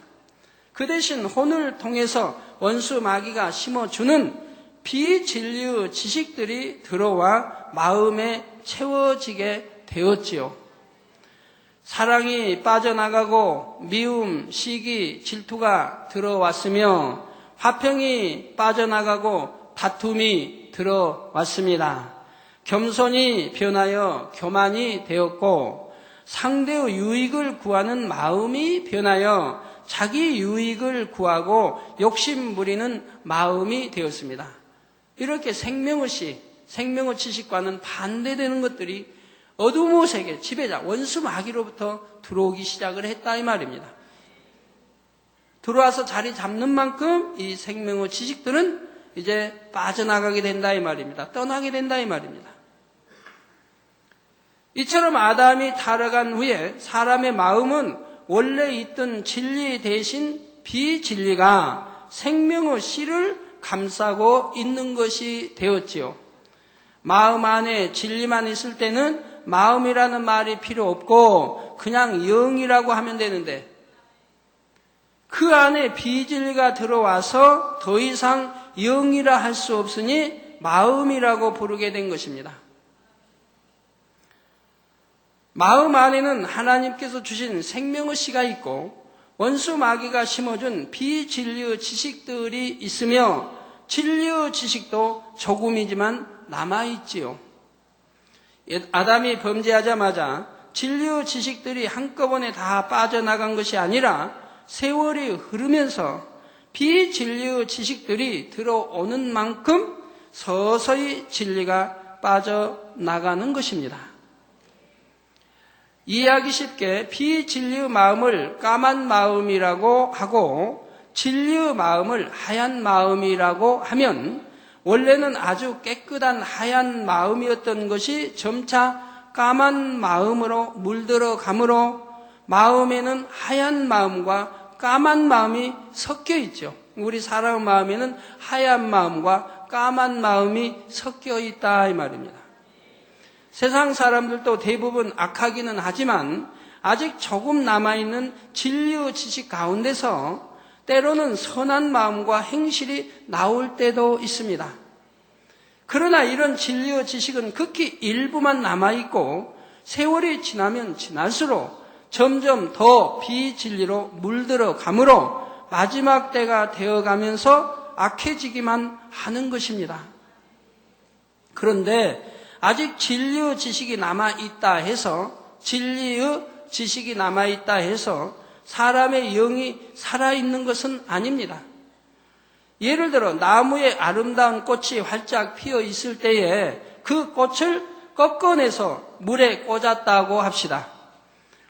그 대신 혼을 통해서 원수 마귀가 심어주는 비진리의 지식들이 들어와 마음에 채워지게 되었지요. 사랑이 빠져나가고 미움, 시기, 질투가 들어왔으며 화평이 빠져나가고 다툼이 들어왔습니다. 겸손이 변하여 교만이 되었고 상대의 유익을 구하는 마음이 변하여 자기 유익을 구하고 욕심 부리는 마음이 되었습니다. 이렇게 생명의 지식과는 반대되는 것들이 어둠의 세계, 지배자, 원수 마귀로부터 들어오기 시작을 했다 이 말입니다. 들어와서 자리 잡는 만큼 이 생명의 지식들은 이제 빠져나가게 된다 이 말입니다. 떠나게 된다 이 말입니다. 이처럼 아담이 타락한 후에 사람의 마음은 원래 있던 진리 대신 비진리가 생명의 씨를 감싸고 있는 것이 되었지요. 마음 안에 진리만 있을 때는 마음이라는 말이 필요 없고 그냥 영이라고 하면 되는데 그 안에 비진리가 들어와서 더 이상 영이라 할 수 없으니 마음이라고 부르게 된 것입니다. 마음 안에는 하나님께서 주신 생명의 씨가 있고 원수 마귀가 심어준 비진리의 지식들이 있으며 진리의 지식도 조금이지만 남아있지요. 아담이 범죄하자마자 진리의 지식들이 한꺼번에 다 빠져나간 것이 아니라 세월이 흐르면서 비진리의 지식들이 들어오는 만큼 서서히 진리가 빠져나가는 것입니다. 이해하기 쉽게 비진리의 마음을 까만 마음이라고 하고 진리의 마음을 하얀 마음이라고 하면 원래는 아주 깨끗한 하얀 마음이었던 것이 점차 까만 마음으로 물들어 가므로 마음에는 하얀 마음과 까만 마음이 섞여 있죠. 우리 사람의 마음에는 하얀 마음과 까만 마음이 섞여 있다 이 말입니다. 세상 사람들도 대부분 악하기는 하지만 아직 조금 남아있는 진리의 지식 가운데서 때로는 선한 마음과 행실이 나올 때도 있습니다. 그러나 이런 진리의 지식은 극히 일부만 남아있고 세월이 지나면 지날수록 점점 더 비진리로 물들어 가므로 마지막 때가 되어가면서 악해지기만 하는 것입니다. 그런데 아직 진리의 지식이 남아있다 해서 사람의 영이 살아있는 것은 아닙니다. 예를 들어 나무에 아름다운 꽃이 활짝 피어 있을 때에 그 꽃을 꺾어내서 물에 꽂았다고 합시다.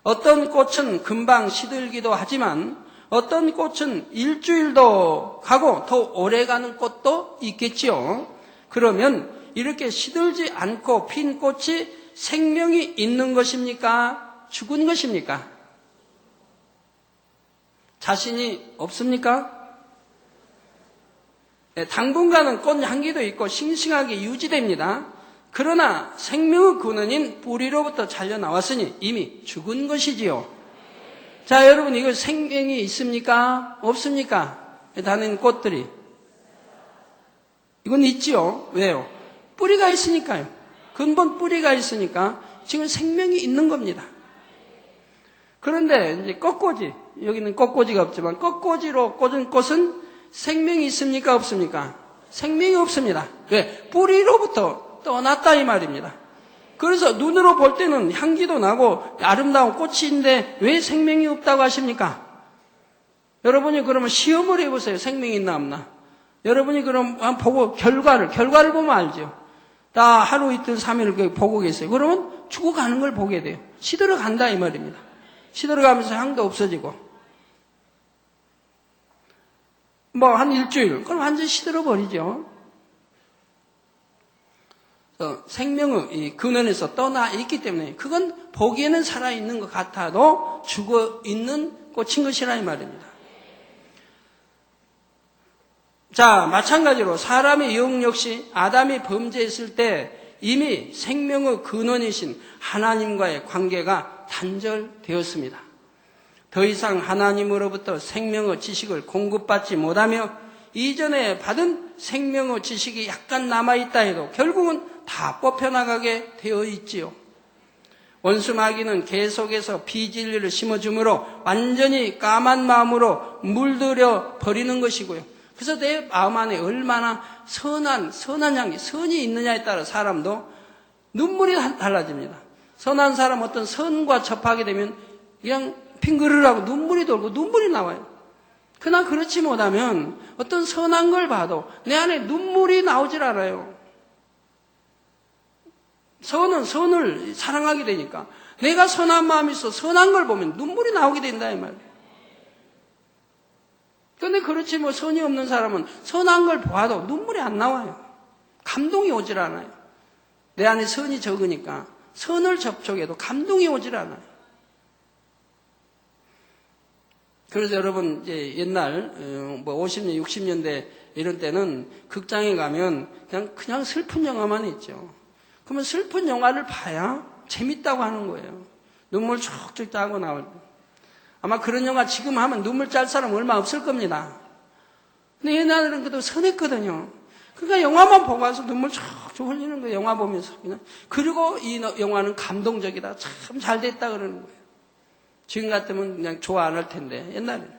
어떤 꽃은 금방 시들기도 하지만 어떤 꽃은 일주일도 가고 더 오래가는 꽃도 있겠지요. 그러면 이렇게 시들지 않고 핀 꽃이 생명이 있는 것입니까? 죽은 것입니까? 자신이 없습니까? 당분간은 꽃 향기도 있고 싱싱하게 유지됩니다. 그러나 생명의 근원인 뿌리로부터 잘려 나왔으니 이미 죽은 것이지요. 자, 여러분 이거 생명이 있습니까? 없습니까? 다른 꽃들이. 이건 있지요. 왜요? 뿌리가 있으니까요. 근본 뿌리가 있으니까 지금 생명이 있는 겁니다. 그런데 이제 꽃꽂이, 여기는 꽃꽂이가 없지만 꽃꽂이로 꽂은 꽃은 생명이 있습니까? 없습니까? 생명이 없습니다. 왜? 뿌리로부터 떠났다 이 말입니다. 그래서 눈으로 볼 때는 향기도 나고 아름다운 꽃인데 왜 생명이 없다고 하십니까? 여러분이 그러면 시험을 해보세요. 생명이 있나 없나? 여러분이 그럼 보고 결과를 보면 알죠. 다 하루 이틀 3일 보고 계세요. 그러면 죽어가는 걸 보게 돼요. 시들어 간다 이 말입니다. 시들어 가면서 향도 없어지고 뭐 한 일주일 그럼 완전히 시들어 버리죠. 생명의 이 근원에서 떠나 있기 때문에 그건 보기에는 살아있는 것 같아도 죽어있는 꽃인 것이라 이 말입니다. 자, 마찬가지로 사람의 영 역시 아담이 범죄했을 때 이미 생명의 근원이신 하나님과의 관계가 단절되었습니다. 더 이상 하나님으로부터 생명의 지식을 공급받지 못하며 이전에 받은 생명의 지식이 약간 남아있다 해도 결국은 다 뽑혀나가게 되어 있지요. 원수 마귀는 계속해서 비진리를 심어주므로 완전히 까만 마음으로 물들여 버리는 것이고요. 그래서 내 마음 안에 얼마나 선한 향기, 선이 있느냐에 따라 사람도 눈물이 달라집니다. 선한 사람 어떤 선과 접하게 되면 그냥 핑그르르하고 눈물이 돌고 눈물이 나와요. 그러나 그렇지 못하면 어떤 선한 걸 봐도 내 안에 눈물이 나오질 않아요. 선은 선을 사랑하게 되니까 내가 선한 마음이 있어 선한 걸 보면 눈물이 나오게 된다 이 말이에요. 그런데 그렇지 뭐 선이 없는 사람은 선한 걸 봐도 눈물이 안 나와요. 감동이 오질 않아요. 내 안에 선이 적으니까 선을 접촉해도 감동이 오질 않아요. 그래서 여러분 이제 옛날 뭐 50년, 60년대 이런 때는 극장에 가면 그냥 슬픈 영화만 있죠. 그러면 슬픈 영화를 봐야 재밌다고 하는 거예요. 눈물 쭉쭉 짜고 나올 때. 아마 그런 영화 지금 하면 눈물 짤 사람 얼마 없을 겁니다. 근데 옛날에는 그래도 선했거든요. 그러니까 영화만 보고 와서 눈물 쫙쫙 흘리는 거예요. 영화 보면서. 그냥. 그리고 이 영화는 감동적이다. 참 잘 됐다 그러는 거예요. 지금 같으면 그냥 좋아 안 할 텐데, 옛날에는.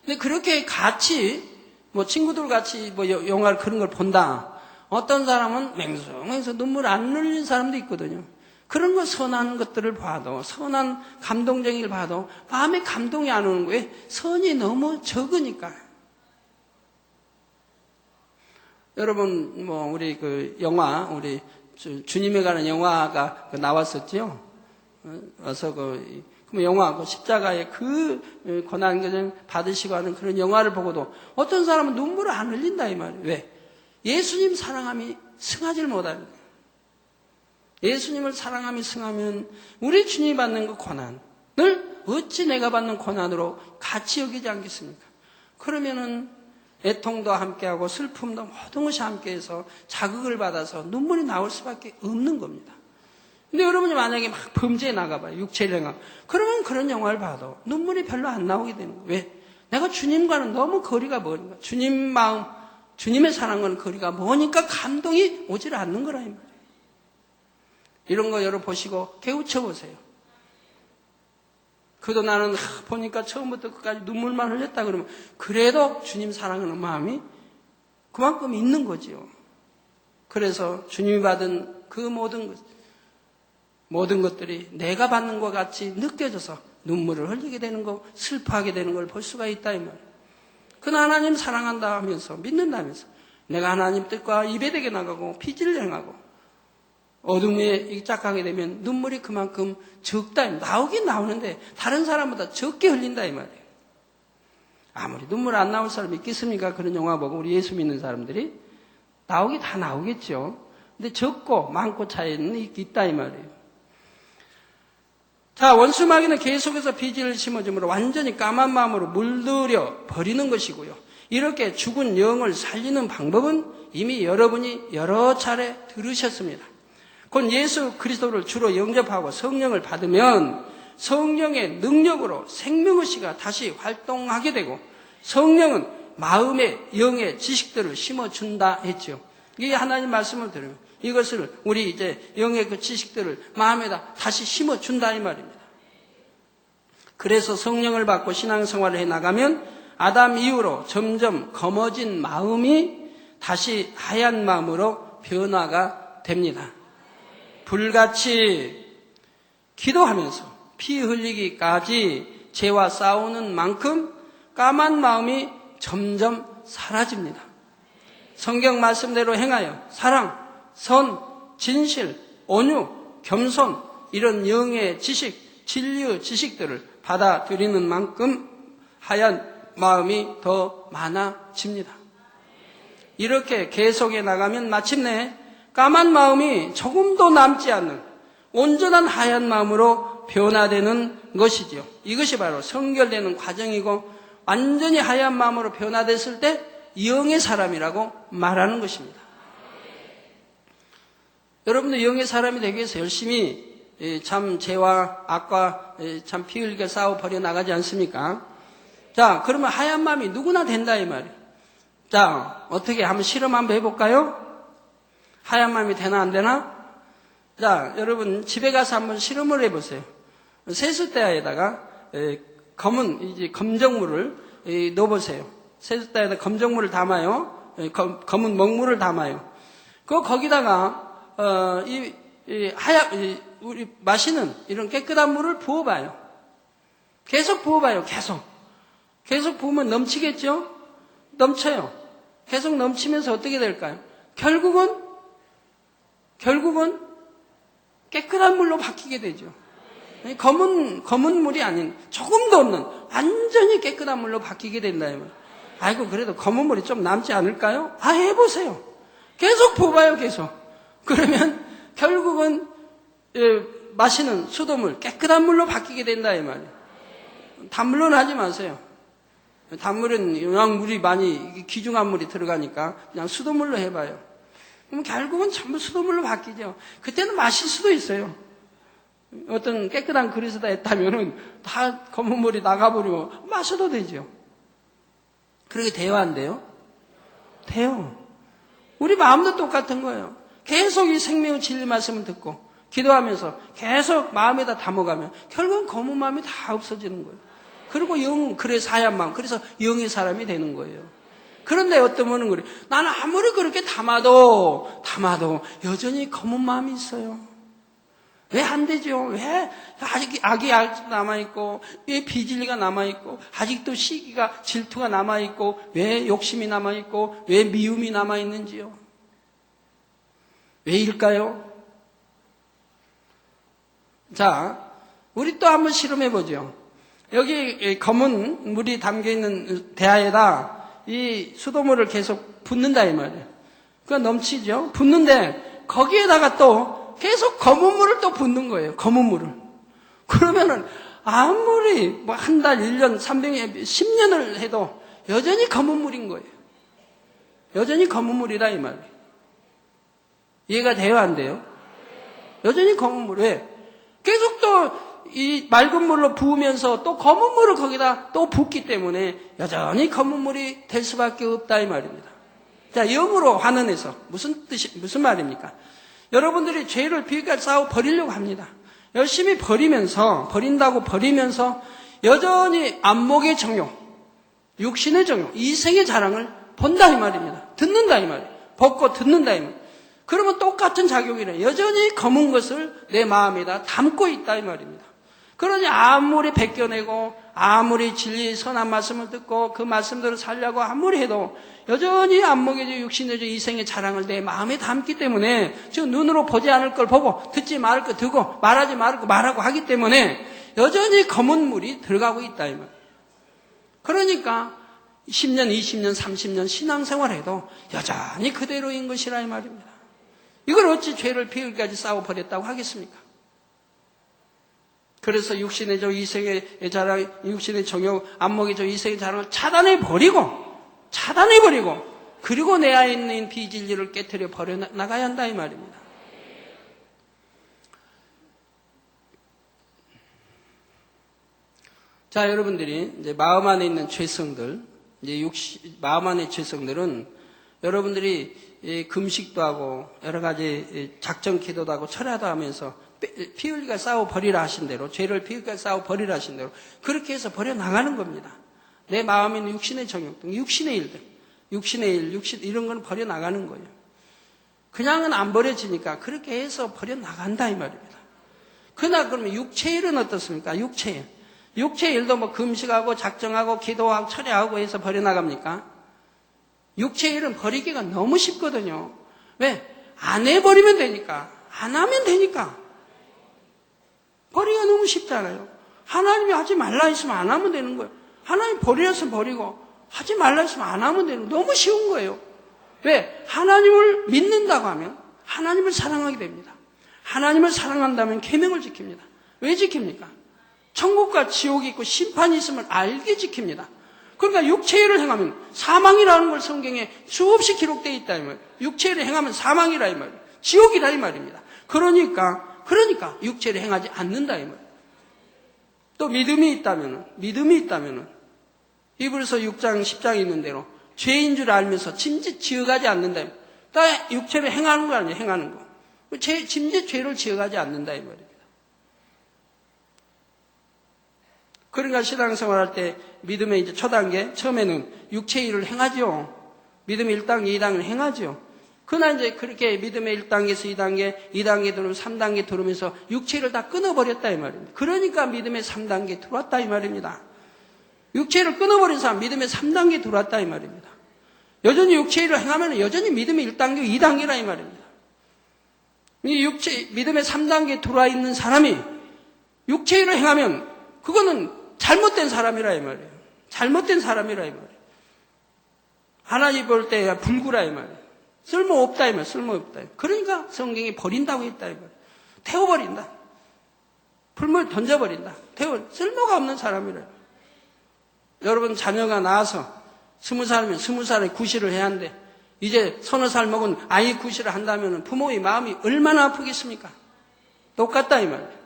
근데 그렇게 같이, 친구들 같이 영화를 그런 걸 본다. 어떤 사람은 맹성해서 눈물 안 흘린 사람도 있거든요. 그런 거 선한 것들을 봐도, 선한 감동적인 걸 봐도 마음에 감동이 안 오는 거예요. 선이 너무 적으니까. 여러분, 우리 영화, 우리 주님에 관한 영화가 나왔었죠? 와서 영화, 십자가의 그 고난 받으시고 하는 그런 영화를 보고도 어떤 사람은 눈물을 안 흘린다, 이 말이에요. 왜? 예수님 사랑함이 승하지를 못하는 거예요. 예수님을 사랑함이 승하면 우리 주님이 받는 그 고난을 어찌 내가 받는 고난으로 같이 여기지 않겠습니까? 그러면은 애통도 함께하고 슬픔도 모든 것이 함께해서 자극을 받아서 눈물이 나올 수밖에 없는 겁니다. 근데 여러분이 만약에 막 범죄에 나가봐요. 육체를 행하고. 그러면 그런 영화를 봐도 눈물이 별로 안 나오게 되는 거예요. 왜? 내가 주님과는 너무 거리가 머니까. 주님 마음, 주님의 사랑과는 거리가 머니까 감동이 오질 않는 거라 이 말이에요. 이런 거 여러분 보시고 깨우쳐 보세요. 그래도 나는 보니까 처음부터 끝까지 눈물만 흘렸다 그러면 그래도 주님 사랑하는 마음이 그만큼 있는 거지요. 그래서 주님이 받은 그 모든 것들이 내가 받는 것 같이 느껴져서 눈물을 흘리게 되는 거, 슬퍼하게 되는 걸 볼 수가 있다 이 말이에요. 그는 하나님 사랑한다 하면서 믿는다면서 내가 하나님 뜻과 이배되게 나가고 피지를 행하고 어둠에 입작하게 되면 눈물이 그만큼 적다. 나오긴 나오는데 다른 사람보다 적게 흘린다 이 말이에요. 아무리 눈물 안 나올 사람이 있겠습니까? 그런 영화 보고 우리 예수 믿는 사람들이 나오기 다 나오겠죠. 근데 적고 많고 차이는 있다 이 말이에요. 자, 원수마귀는 계속해서 비질을 심어줌으로 완전히 까만 마음으로 물들여 버리는 것이고요. 이렇게 죽은 영을 살리는 방법은 이미 여러분이 여러 차례 들으셨습니다. 곧 예수 그리스도를 주로 영접하고 성령을 받으면 성령의 능력으로 생명의식가 다시 활동하게 되고 성령은 마음의 영의 지식들을 심어준다 했죠. 이게 하나님 말씀을 들으면 이것을 우리 이제 영의 그 지식들을 마음에다 다시 심어준다 이 말입니다. 그래서 성령을 받고 신앙생활을 해나가면 아담 이후로 점점 검어진 마음이 다시 하얀 마음으로 변화가 됩니다. 불같이 기도하면서 피 흘리기까지 죄와 싸우는 만큼 까만 마음이 점점 사라집니다. 성경 말씀대로 행하여 사랑, 선, 진실, 온유, 겸손 이런 영의 지식, 진리의 지식들을 받아들이는 만큼 하얀 마음이 더 많아집니다. 이렇게 계속해 나가면 마침내 까만 마음이 조금도 남지 않는 온전한 하얀 마음으로 변화되는 것이지요. 이것이 바로 성결되는 과정이고 완전히 하얀 마음으로 변화됐을 때 영의 사람이라고 말하는 것입니다. 여러분들 영의 사람이 되기 위해서 열심히 참 죄와 악과 참 피 흘리게 싸워 버려 나가지 않습니까? 자, 그러면 하얀 마음이 누구나 된다 이 말이에요. 자, 어떻게 한번 실험 한번 해볼까요? 하얀 마음이 되나 안 되나? 자, 여러분 집에 가서 한번 실험을 해보세요. 세숫대야에다가 검정물을 넣어보세요. 세숫대야에다 검정물을 담아요. 검은 먹물을 담아요. 거기다가 우리 마시는 이런 깨끗한 물을 부어봐요. 계속 부어봐요. 계속 부으면 넘치겠죠? 넘쳐요. 계속 넘치면서 어떻게 될까요? 결국은 깨끗한 물로 바뀌게 되죠. 검은 물이 아닌 조금도 없는 완전히 깨끗한 물로 바뀌게 된다. 아이고 그래도 검은 물이 좀 남지 않을까요? 해보세요. 계속 부어봐요. 계속. 그러면 결국은 마시는 수돗물 깨끗한 물로 바뀌게 된다 이 말이에요. 단물로는 하지 마세요. 단물은 영양물이 많이 귀중한 물이 들어가니까 그냥 수돗물로 해봐요. 그럼 결국은 전부 수돗물로 바뀌죠. 그때는 마실 수도 있어요. 어떤 깨끗한 그릇에다 했다면은 다 검은 물이 나가버리고 마셔도 되죠. 그렇게 돼요, 안 돼요? 돼요. 우리 마음도 똑같은 거예요. 계속 이 생명의 진리 말씀을 듣고 기도하면서 계속 마음에다 담아가면 결국은 검은 마음이 다 없어지는 거예요. 그리고 영, 그래서 하얀 마음, 그래서 영의 사람이 되는 거예요. 그런데 어떤 분은 그래. 나는 아무리 그렇게 담아도 여전히 검은 마음이 있어요. 왜 안 되죠? 왜 아직 악이 남아있고, 왜 비진리가 남아있고, 아직도 시기가, 질투가 남아있고, 왜 욕심이 남아있고, 왜 미움이 남아있는지요? 왜일까요? 자, 우리 또 한번 실험해보죠. 여기 검은 물이 담겨있는 대야에다 이 수돗물을 계속 붓는다 이 말이에요. 그건 넘치죠? 붓는데 거기에다가 또 계속 검은 물을 또 붓는 거예요. 검은 물을. 그러면은 아무리 뭐 한 달, 1년, 300년, 10년을 해도 여전히 검은 물인 거예요. 여전히 검은 물이다 이 말이에요. 이해가 돼요, 안 돼요? 여전히 검은 물. 왜? 계속 또 이 맑은 물로 부으면서 또 검은 물을 거기다 또 붓기 때문에 여전히 검은 물이 될 수밖에 없다 이 말입니다. 자, 영으로 환원해서 무슨 말입니까? 여러분들이 죄를 비까지 싸워 버리려고 합니다. 열심히 버린다고 버리면서 여전히 안목의 정욕, 육신의 정욕, 이생의 자랑을 본다 이 말입니다. 듣는다 이 말이에요. 벗고 듣는다 이 말이에요. 그러면 똑같은 작용이래. 여전히 검은 것을 내 마음에다 담고 있다 이 말입니다. 그러니 아무리 벗겨내고 아무리 진리 선한 말씀을 듣고 그 말씀대로 살려고 아무리 해도 여전히 안목의 육신의 이생의 자랑을 내 마음에 담기 때문에 지금 눈으로 보지 않을 걸 보고 듣지 말을 걸 듣고 말하지 말을 걸 말하고 하기 때문에 여전히 검은 물이 들어가고 있다 이 말. 그러니까 10년, 20년, 30년 신앙생활해도 여전히 그대로인 것이라 이 말입니다. 이걸 어찌 죄를 피울까지 싸워버렸다고 하겠습니까? 그래서 육신의 저 이생의 자랑, 육신의 정욕, 안목의 저 이생의 자랑을 차단해버리고, 그리고 내 안에 있는 비진리를 깨트려 버려 나가야 한다, 이 말입니다. 자, 여러분들이 이제 마음 안에 있는 죄성들, 마음 안의 죄성들은 여러분들이 금식도 하고, 여러 가지 작정 기도도 하고, 철야도 하면서 피 흘리가 싸워 버리라 하신 대로, 죄를 피 흘리가 싸워 버리라 하신 대로 그렇게 해서 버려 나가는 겁니다. 내 마음에 있는 육신의 정욕 등, 육신의 일들, 이런 건 버려 나가는 거예요. 그냥은 안 버려지니까 그렇게 해서 버려 나간다 이 말입니다. 그러면 육체의 일은 어떻습니까? 육체의 일도 뭐 금식하고 작정하고 기도하고 철야하고 해서 버려 나갑니까? 육체의 일은 버리기가 너무 쉽거든요. 왜? 안 해버리면 되니까, 안 하면 되니까. 버리기가 너무 쉽잖아요. 하나님이 하지 말라 했으면 안 하면 되는 거예요. 하나님 버리라 했으면 버리고 하지 말라 했으면 안 하면 되는 거예요. 너무 쉬운 거예요. 왜? 하나님을 믿는다고 하면 하나님을 사랑하게 됩니다. 하나님을 사랑한다면 계명을 지킵니다. 왜 지킵니까? 천국과 지옥이 있고 심판이 있음을 알게 지킵니다. 그러니까 육체일을 행하면 사망이라는 걸 성경에 수없이 기록되어 있다 이 말이에요. 육체일을 행하면 사망이라 이 말이에요. 지옥이라 이 말입니다. 그러니까 육체를 행하지 않는다 이 말이에요. 또 믿음이 있다면은 히브리서 6장 10장에 있는 대로 죄인 줄 알면서 짐짓 지어가지 않는다. 다 육체를 행하는 거 아니에요. 행하는 거. 짐짓 죄를 지어가지 않는다 이 말입니다. 그러니까 신앙생활할 때 믿음의 이제 초단계 처음에는 육체의 일을 행하죠. 믿음의 1단계, 2단계를 행하죠. 그러나 이제 그렇게 믿음의 1단계에서 2단계 들어오면 3단계 들어오면서 육체를 다 끊어버렸다 이 말입니다. 그러니까 믿음의 3단계 들어왔다 이 말입니다. 육체를 끊어버린 사람 믿음의 3단계 들어왔다 이 말입니다. 여전히 육체를 행하면 여전히 믿음의 1단계, 2단계라 이 말입니다. 이 믿음의 3단계 들어와 있는 사람이 육체를 행하면 그거는 잘못된 사람이라 이 말이에요. 잘못된 사람이라 이 말이에요. 하나님 볼 때 불구라 이 말이에요. 쓸모없다 이 말이에요. 쓸모없다. 그러니까 성경이 버린다고 했다 이 말이에요. 태워버린다. 풀물 던져버린다. 쓸모가 없는 사람이래요. 여러분 자녀가 나와서 20살이면 20살에 구실을 해야 하는데 이제 서너 살 먹은 아이 구실을 한다면 부모의 마음이 얼마나 아프겠습니까? 똑같다 이 말이에요.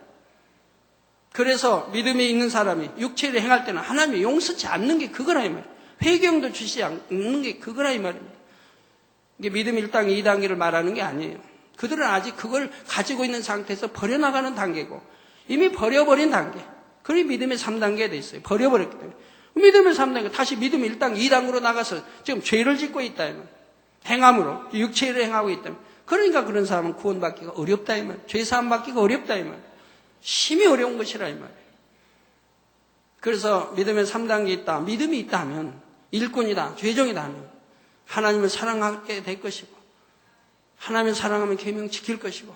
그래서 믿음이 있는 사람이 육체를 행할 때는 하나님이 용서치 않는 게 그거라 이 말이에요. 회개형도 주시지 않는 게 그거라 이 말입니다. 이게 믿음 1단계, 2단계를 말하는 게 아니에요. 그들은 아직 그걸 가지고 있는 상태에서 버려나가는 단계고 이미 버려버린 단계. 그게 믿음의 3단계가 돼 있어요. 버려버렸기 때문에. 믿음의 3단계, 다시 믿음 1단계, 2단계로 나가서 지금 죄를 짓고 있다 이 말이에요. 행함으로 육체를 행하고 있다. 그러니까 그런 사람은 구원받기가 어렵다 이 말이에요. 죄사함 받기가 어렵다 이 말이에요. 심히 어려운 것이라 이 말이에요. 그래서 믿음의 3단계 있다. 믿음이 있다 하면 일꾼이다. 죄종이다 하면 하나님을 사랑하게 될 것이고 하나님을 사랑하면 계명 지킬 것이고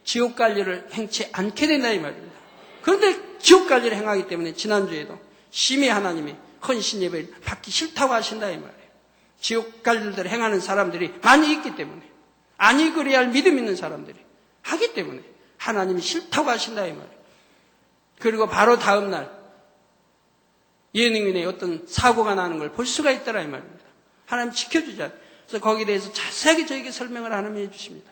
지옥 갈 일을 행치 않게 된다 이 말입니다. 그런데 지옥 갈 일을 행하기 때문에 지난주에도 심히 하나님이 헌신 예배를 받기 싫다고 하신다 이 말이에요. 지옥 갈 일들을 행하는 사람들이 많이 있기 때문에 아니 그래야 할 믿음 있는 사람들이 하기 때문에 하나님이 싫다고 하신다 이 말이에요. 그리고 바로 다음 날 예능인의 어떤 사고가 나는 걸 볼 수가 있더라 이 말입니다. 하나님 지켜주자. 그래서 거기에 대해서 자세하게 저에게 설명을 하나님이 해주십니다.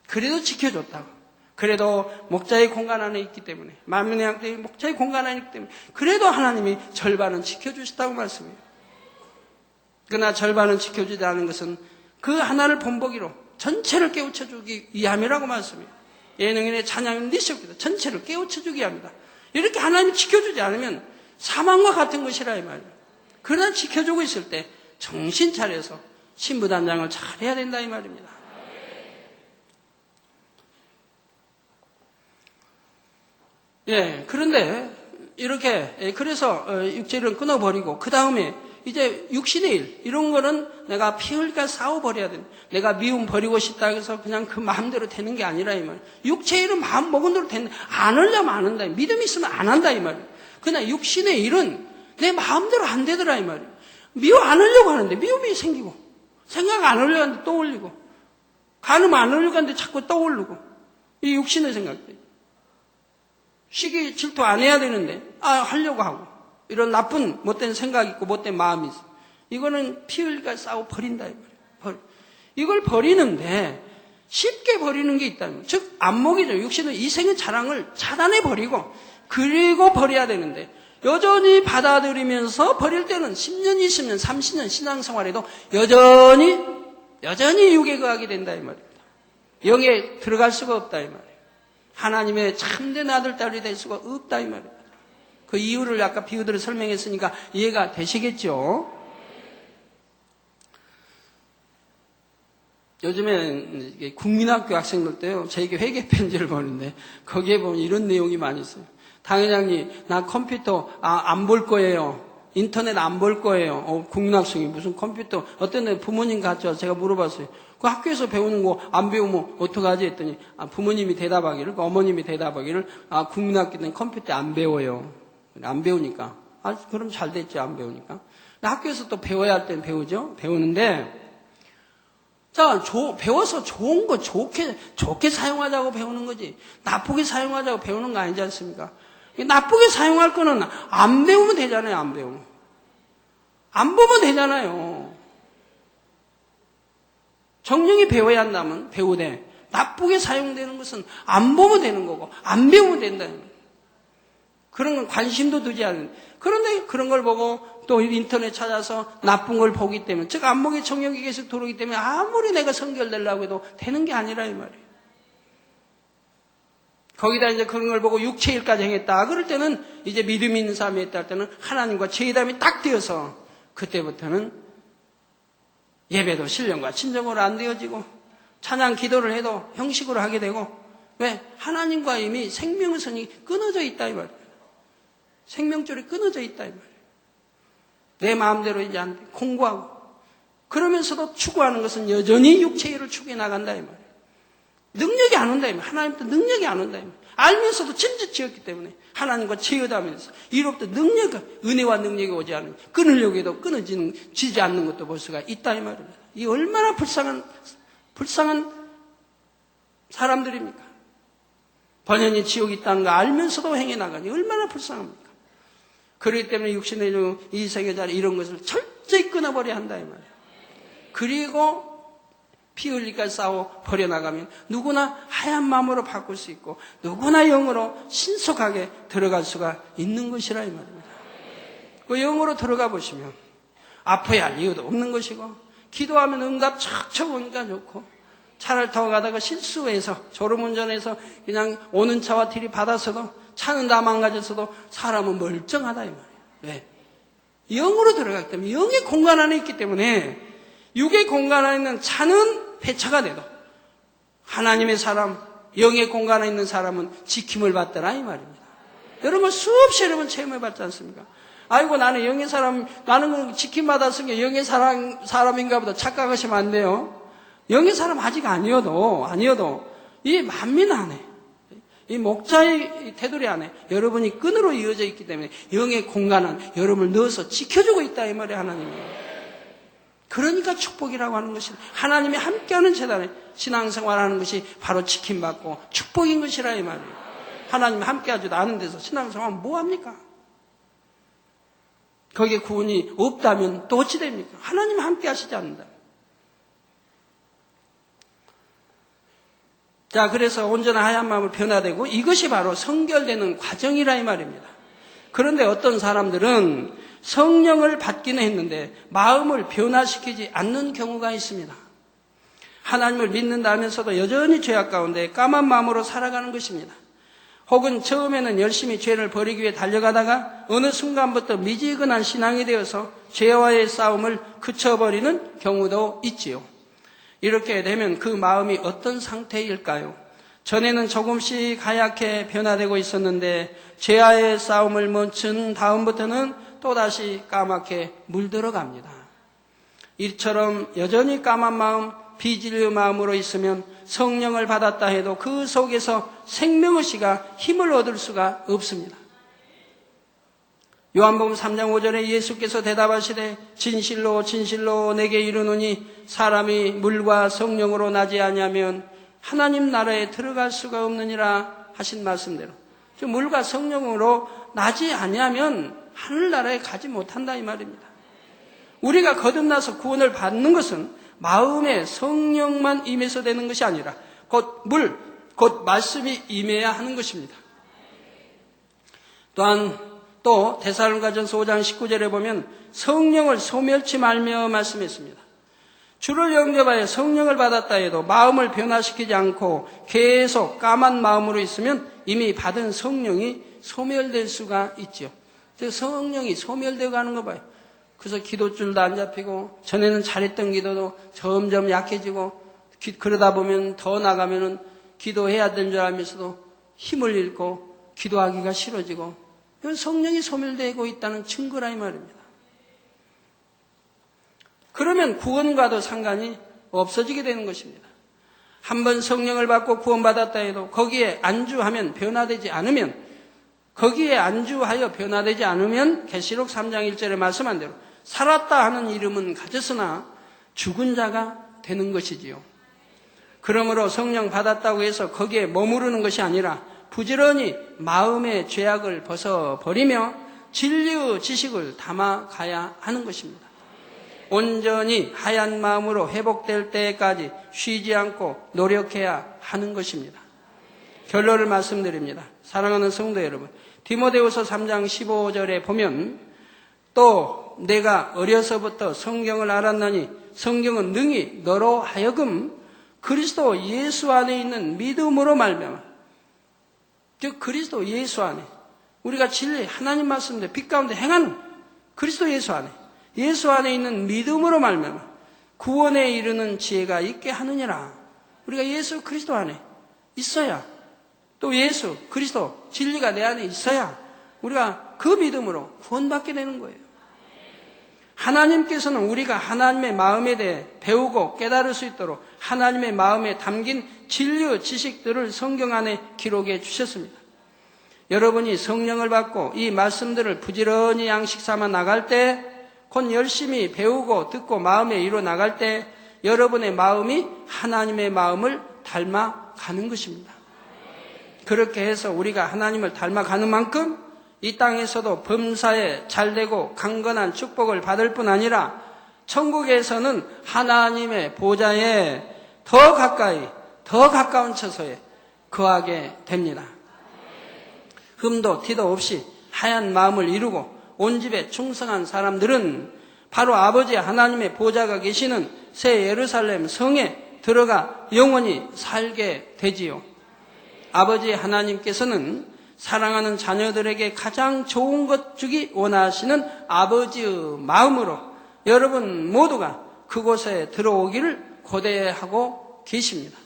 그래도 지켜줬다고. 그래도 목자의 공간 안에 있기 때문에 만민의 양떼의 목자의 공간 안에 있기 때문에 그래도 하나님이 절반은 지켜주셨다고 말씀해요. 그러나 절반은 지켜주지 않은 것은 그 하나를 본보기로 전체를 깨우쳐주기 위함이라고 말씀해요. 예능인의 찬양은 니시옵기도 전체를 깨우쳐주기 위함이다. 이렇게 하나님이 지켜주지 않으면 사망과 같은 것이라 이 말이에요. 그러나 지켜주고 있을 때 정신 차려서 신부단장을 잘해야 된다 이 말입니다. 예, 그런데 이렇게 그래서 육체를 끊어버리고 그 다음에 이제 육신의 일 이런 거는 내가 피 흘까 싸워버려야 돼. 내가 미움 버리고 싶다 해서 그냥 그 마음대로 되는 게 아니라 이 말. 육체의 일은 마음 먹은 대로 되는 안 하려면 안 한다. 믿음이 있으면 안 한다 이 말이에요. 그러나 육신의 일은 내 마음대로 안 되더라 이 말이에요. 미움 안 하려고 하는데 미움이 생기고 생각 안 하려고 하는데 떠올리고 간음 안 하려고 하는데 자꾸 떠오르고 이 육신의 생각들. 시기 질투 안 해야 되는데 하려고 하고 이런 나쁜 못된 생각이 있고 못된 마음이 있어. 이거는 피 흘리까 싸워 버린다 이 말이에요. 이걸 버리는데 쉽게 버리는 게 있다면 즉 안목이죠. 육신은 이생의 자랑을 차단해 버리고 그리고 버려야 되는데 여전히 받아들이면서 버릴 때는 10년, 20년, 30년 신앙생활에도 여전히 육에 거하게 된다 이 말입니다. 영에 들어갈 수가 없다 이 말이에요. 하나님의 참된 아들, 딸이 될 수가 없다 이 말입니다. 그 이유를 아까 비유들을 설명했으니까 이해가 되시겠죠? 요즘에 국민학교 학생들 때요, 저에게 회계 편지를 보는데 거기에 보면 이런 내용이 많이 있어요. 당회장님, 나 컴퓨터 안 볼 거예요. 인터넷 안 볼 거예요. 국민학생이 무슨 컴퓨터 어떤 애 부모님 같죠? 제가 물어봤어요. 그 학교에서 배우는 거 안 배우면 어떡하지 했더니 부모님이 대답하기를 어머님이 대답하기를 국민학교 때는 컴퓨터 안 배워요. 안 배우니까 그럼 잘 됐죠. 안 배우니까. 학교에서 또 배워야 할 때는 배우죠. 배우는데 자 배워서 좋은 거 좋게 사용하자고 배우는 거지 나쁘게 사용하자고 배우는 거 아니지 않습니까? 나쁘게 사용할 거는 안 배우면 되잖아요. 안 배우면 안 보면 되잖아요. 정령이 배워야 한다면 배우되 나쁘게 사용되는 것은 안 보면 되는 거고 안 배우면 된다. 그런 건 관심도 두지 않는. 그런데 그런 걸 보고 또 인터넷 찾아서 나쁜 걸 보기 때문에 즉 안목의 정욕이 계속 들어오기 때문에 아무리 내가 성결되려고 해도 되는 게 아니라 이 말이에요. 거기다 이제 그런 걸 보고 육체일까지 행했다. 그럴 때는 이제 믿음이 있는 사람이 했다 할 때는 하나님과 죄담이 딱 되어서 그때부터는 예배도 신령과 친정으로 안 되어지고 찬양 기도를 해도 형식으로 하게 되고 왜? 하나님과 이미 생명의 선이 끊어져 있다 이 말이에요. 생명줄이 끊어져 있다 이 말이에요. 내 마음대로 이제 안 돼. 공부하고 그러면서도 추구하는 것은 여전히 육체의 일을 추구해 나간다 이 말이에요. 능력이 안 온다 이 말이에요. 하나님도 능력이 안 온다 이 말이에요. 알면서도 진짜 지었기 때문에 하나님과 제어하면서 이로부터 은혜와 능력이 오지 않는 끊으려고 해도 끊어지지 않는 것도 볼 수가 있다 이 말입니다. 이 얼마나 불쌍한 사람들입니까? 번연히 지옥이 있다는 거 알면서도 행해 나가니 얼마나 불쌍합니까? 그렇기 때문에 육신의 이 세계자리 이런 것을 철저히 끊어버려야 한다 이 말이에요. 그리고 피 흘리까지 싸워 버려나가면 누구나 하얀 마음으로 바꿀 수 있고 누구나 영으로 신속하게 들어갈 수가 있는 것이라 이 말입니다. 그 영으로 들어가 보시면 아파야 할 이유도 없는 것이고 기도하면 응답 척척 오니까 좋고 차를 타고 가다가 실수해서 졸음운전해서 그냥 오는 차와 들이받아서도 차는 다 망가졌어도 사람은 멀쩡하다 이 말이에요. 왜? 영으로 들어가기 때문에 영의 공간 안에 있기 때문에 육의 공간 안에 있는 차는 폐차가 돼도 하나님의 사람, 영의 공간 안에 있는 사람은 지킴을 받더라 이 말입니다. 여러분 수없이 여러분 체험해 봤지 않습니까? 아이고 나는 영의 사람, 나는 지킴받았으니까 영의 사람인가 보다 착각하시면 안 돼요. 영의 사람 아직 아니어도 이 만민 안에 이 목자의 테두리 안에 여러분이 끈으로 이어져 있기 때문에 영의 공간 안 여러분을 넣어서 지켜주고 있다 이 말이에요. 하나님이. 그러니까 축복이라고 하는 것이 하나님이 함께하는 재단에 신앙생활하는 것이 바로 지킴받고 축복인 것이라 이 말이에요. 하나님이 함께하지도 않은 데서 신앙생활하면 뭐합니까? 거기에 구원이 없다면 또 어찌 됩니까? 하나님 함께 하시지 않는다. 자, 그래서 온전한 하얀 마음을 변화되고 이것이 바로 성결되는 과정이라 이 말입니다. 그런데 어떤 사람들은 성령을 받기는 했는데 마음을 변화시키지 않는 경우가 있습니다. 하나님을 믿는다 하면서도 여전히 죄악 가운데 까만 마음으로 살아가는 것입니다. 혹은 처음에는 열심히 죄를 버리기 위해 달려가다가 어느 순간부터 미지근한 신앙이 되어서 죄와의 싸움을 그쳐버리는 경우도 있지요. 이렇게 되면 그 마음이 어떤 상태일까요? 전에는 조금씩 하얗게 변화되고 있었는데 죄와의 싸움을 멈춘 다음부터는 또다시 까맣게 물들어갑니다. 이처럼 여전히 까만 마음, 비진리의 마음으로 있으면 성령을 받았다 해도 그 속에서 생명의 씨가 힘을 얻을 수가 없습니다. 요한복음 3장 5절에 예수께서 대답하시되 진실로 진실로 내게 이르노니 사람이 물과 성령으로 나지 아니하면 하나님 나라에 들어갈 수가 없느니라 하신 말씀대로 물과 성령으로 나지 아니하면 하늘나라에 가지 못한다 이 말입니다. 우리가 거듭나서 구원을 받는 것은 마음에 성령만 임해서 되는 것이 아니라 곧 말씀이 임해야 하는 것입니다. 또한 또 데살로니가전서 5장 19절에 보면 성령을 소멸치 말며 말씀했습니다. 주를 영접하여 성령을 받았다 해도 마음을 변화시키지 않고 계속 까만 마음으로 있으면 이미 받은 성령이 소멸될 수가 있죠. 성령이 소멸되어 가는 거 봐요. 그래서 기도줄도 안 잡히고 전에는 잘했던 기도도 점점 약해지고 그러다 보면 더 나가면은 기도해야 되는 줄 알면서도 힘을 잃고 기도하기가 싫어지고 이건 성령이 소멸되고 있다는 증거라 이 말입니다. 그러면 구원과도 상관이 없어지게 되는 것입니다. 한번 성령을 받고 구원받았다 해도 거기에 안주하면 변화되지 않으면 계시록 3장 1절에 말씀한 대로 살았다 하는 이름은 가졌으나 죽은 자가 되는 것이지요. 그러므로 성령 받았다고 해서 거기에 머무르는 것이 아니라 부지런히 마음의 죄악을 벗어버리며 진리의 지식을 담아가야 하는 것입니다. 온전히 하얀 마음으로 회복될 때까지 쉬지 않고 노력해야 하는 것입니다. 결론을 말씀드립니다. 사랑하는 성도 여러분, 디모데후서 3장 15절에 보면 또 내가 어려서부터 성경을 알았나니 성경은 능히 너로 하여금 그리스도 예수 안에 있는 믿음으로 말미암아 즉 그리스도 예수 안에 우리가 진리 하나님 말씀대로 빛 가운데 행하는 그리스도 예수 안에 있는 믿음으로 말미암아 구원에 이르는 지혜가 있게 하느니라. 우리가 예수 그리스도 안에 있어야 또 예수 그리스도 진리가 내 안에 있어야 우리가 그 믿음으로 구원받게 되는 거예요. 하나님께서는 우리가 하나님의 마음에 대해 배우고 깨달을 수 있도록 하나님의 마음에 담긴 진리의 지식들을 성경 안에 기록해 주셨습니다. 여러분이 성령을 받고 이 말씀들을 부지런히 양식 삼아 나갈 때, 곧 열심히 배우고 듣고 마음에 이뤄 나갈 때 여러분의 마음이 하나님의 마음을 닮아가는 것입니다. 그렇게 해서 우리가 하나님을 닮아가는 만큼 이 땅에서도 범사에 잘되고 강건한 축복을 받을 뿐 아니라 천국에서는 하나님의 보좌에 더 가까이, 더 가까운 처소에 거하게 됩니다. 흠도 티도 없이 하얀 마음을 이루고 온 집에 충성한 사람들은 바로 아버지 하나님의 보좌가 계시는 새 예루살렘 성에 들어가 영원히 살게 되지요. 아버지 하나님께서는 사랑하는 자녀들에게 가장 좋은 것 주기 원하시는 아버지의 마음으로 여러분 모두가 그곳에 들어오기를 고대하고 계십니다.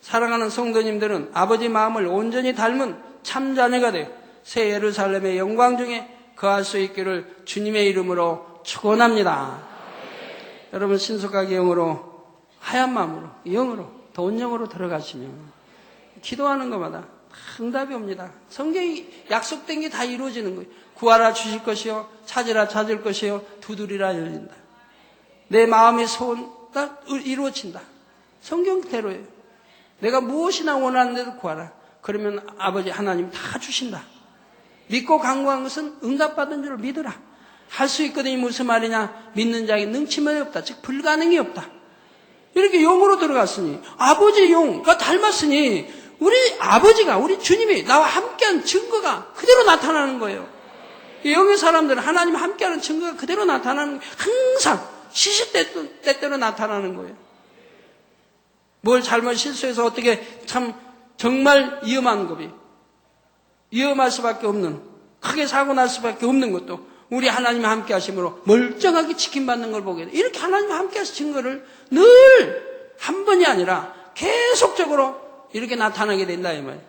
사랑하는 성도님들은 아버지 마음을 온전히 닮은 참 자녀가 되어 새 예루살렘의 영광 중에 거할 수 있기를 주님의 이름으로 축원합니다. 여러분 신속하게 영으로 하얀 마음으로 영으로 돈 영으로 들어가시면 기도하는 것마다 응답이 옵니다. 성경이 약속된 게 다 이루어지는 거예요. 구하라 주실 것이요 찾으라 찾을 것이요 두드리라 열린다. 내 마음의 소원 다 이루어진다. 성경대로예요. 내가 무엇이나 원하는데도 구하라. 그러면 아버지 하나님 다 주신다. 믿고 간구한 것은 응답받은 줄 믿으라. 할 수 있거든요. 무슨 말이냐? 믿는 자에게 능치만이 없다. 즉 불가능이 없다. 이렇게 영으로 들어갔으니 아버지 영과 닮았으니 우리 아버지가 우리 주님이 나와 함께한 증거가 그대로 나타나는 거예요. 영의 사람들은 하나님 함께하는 증거가 그대로 나타나는 거예요. 항상 시시때때로 나타나는 거예요. 뭘 잘못 실수해서 어떻게 참 정말 위험한 법이 위험할 수밖에 없는 크게 사고 날 수밖에 없는 것도 우리 하나님 함께 하심으로 멀쩡하게 지킴받는 걸 보게 돼. 이렇게 하나님과 함께 하신 증거를 늘 한 번이 아니라 계속적으로 이렇게 나타나게 된다 이 말이에요.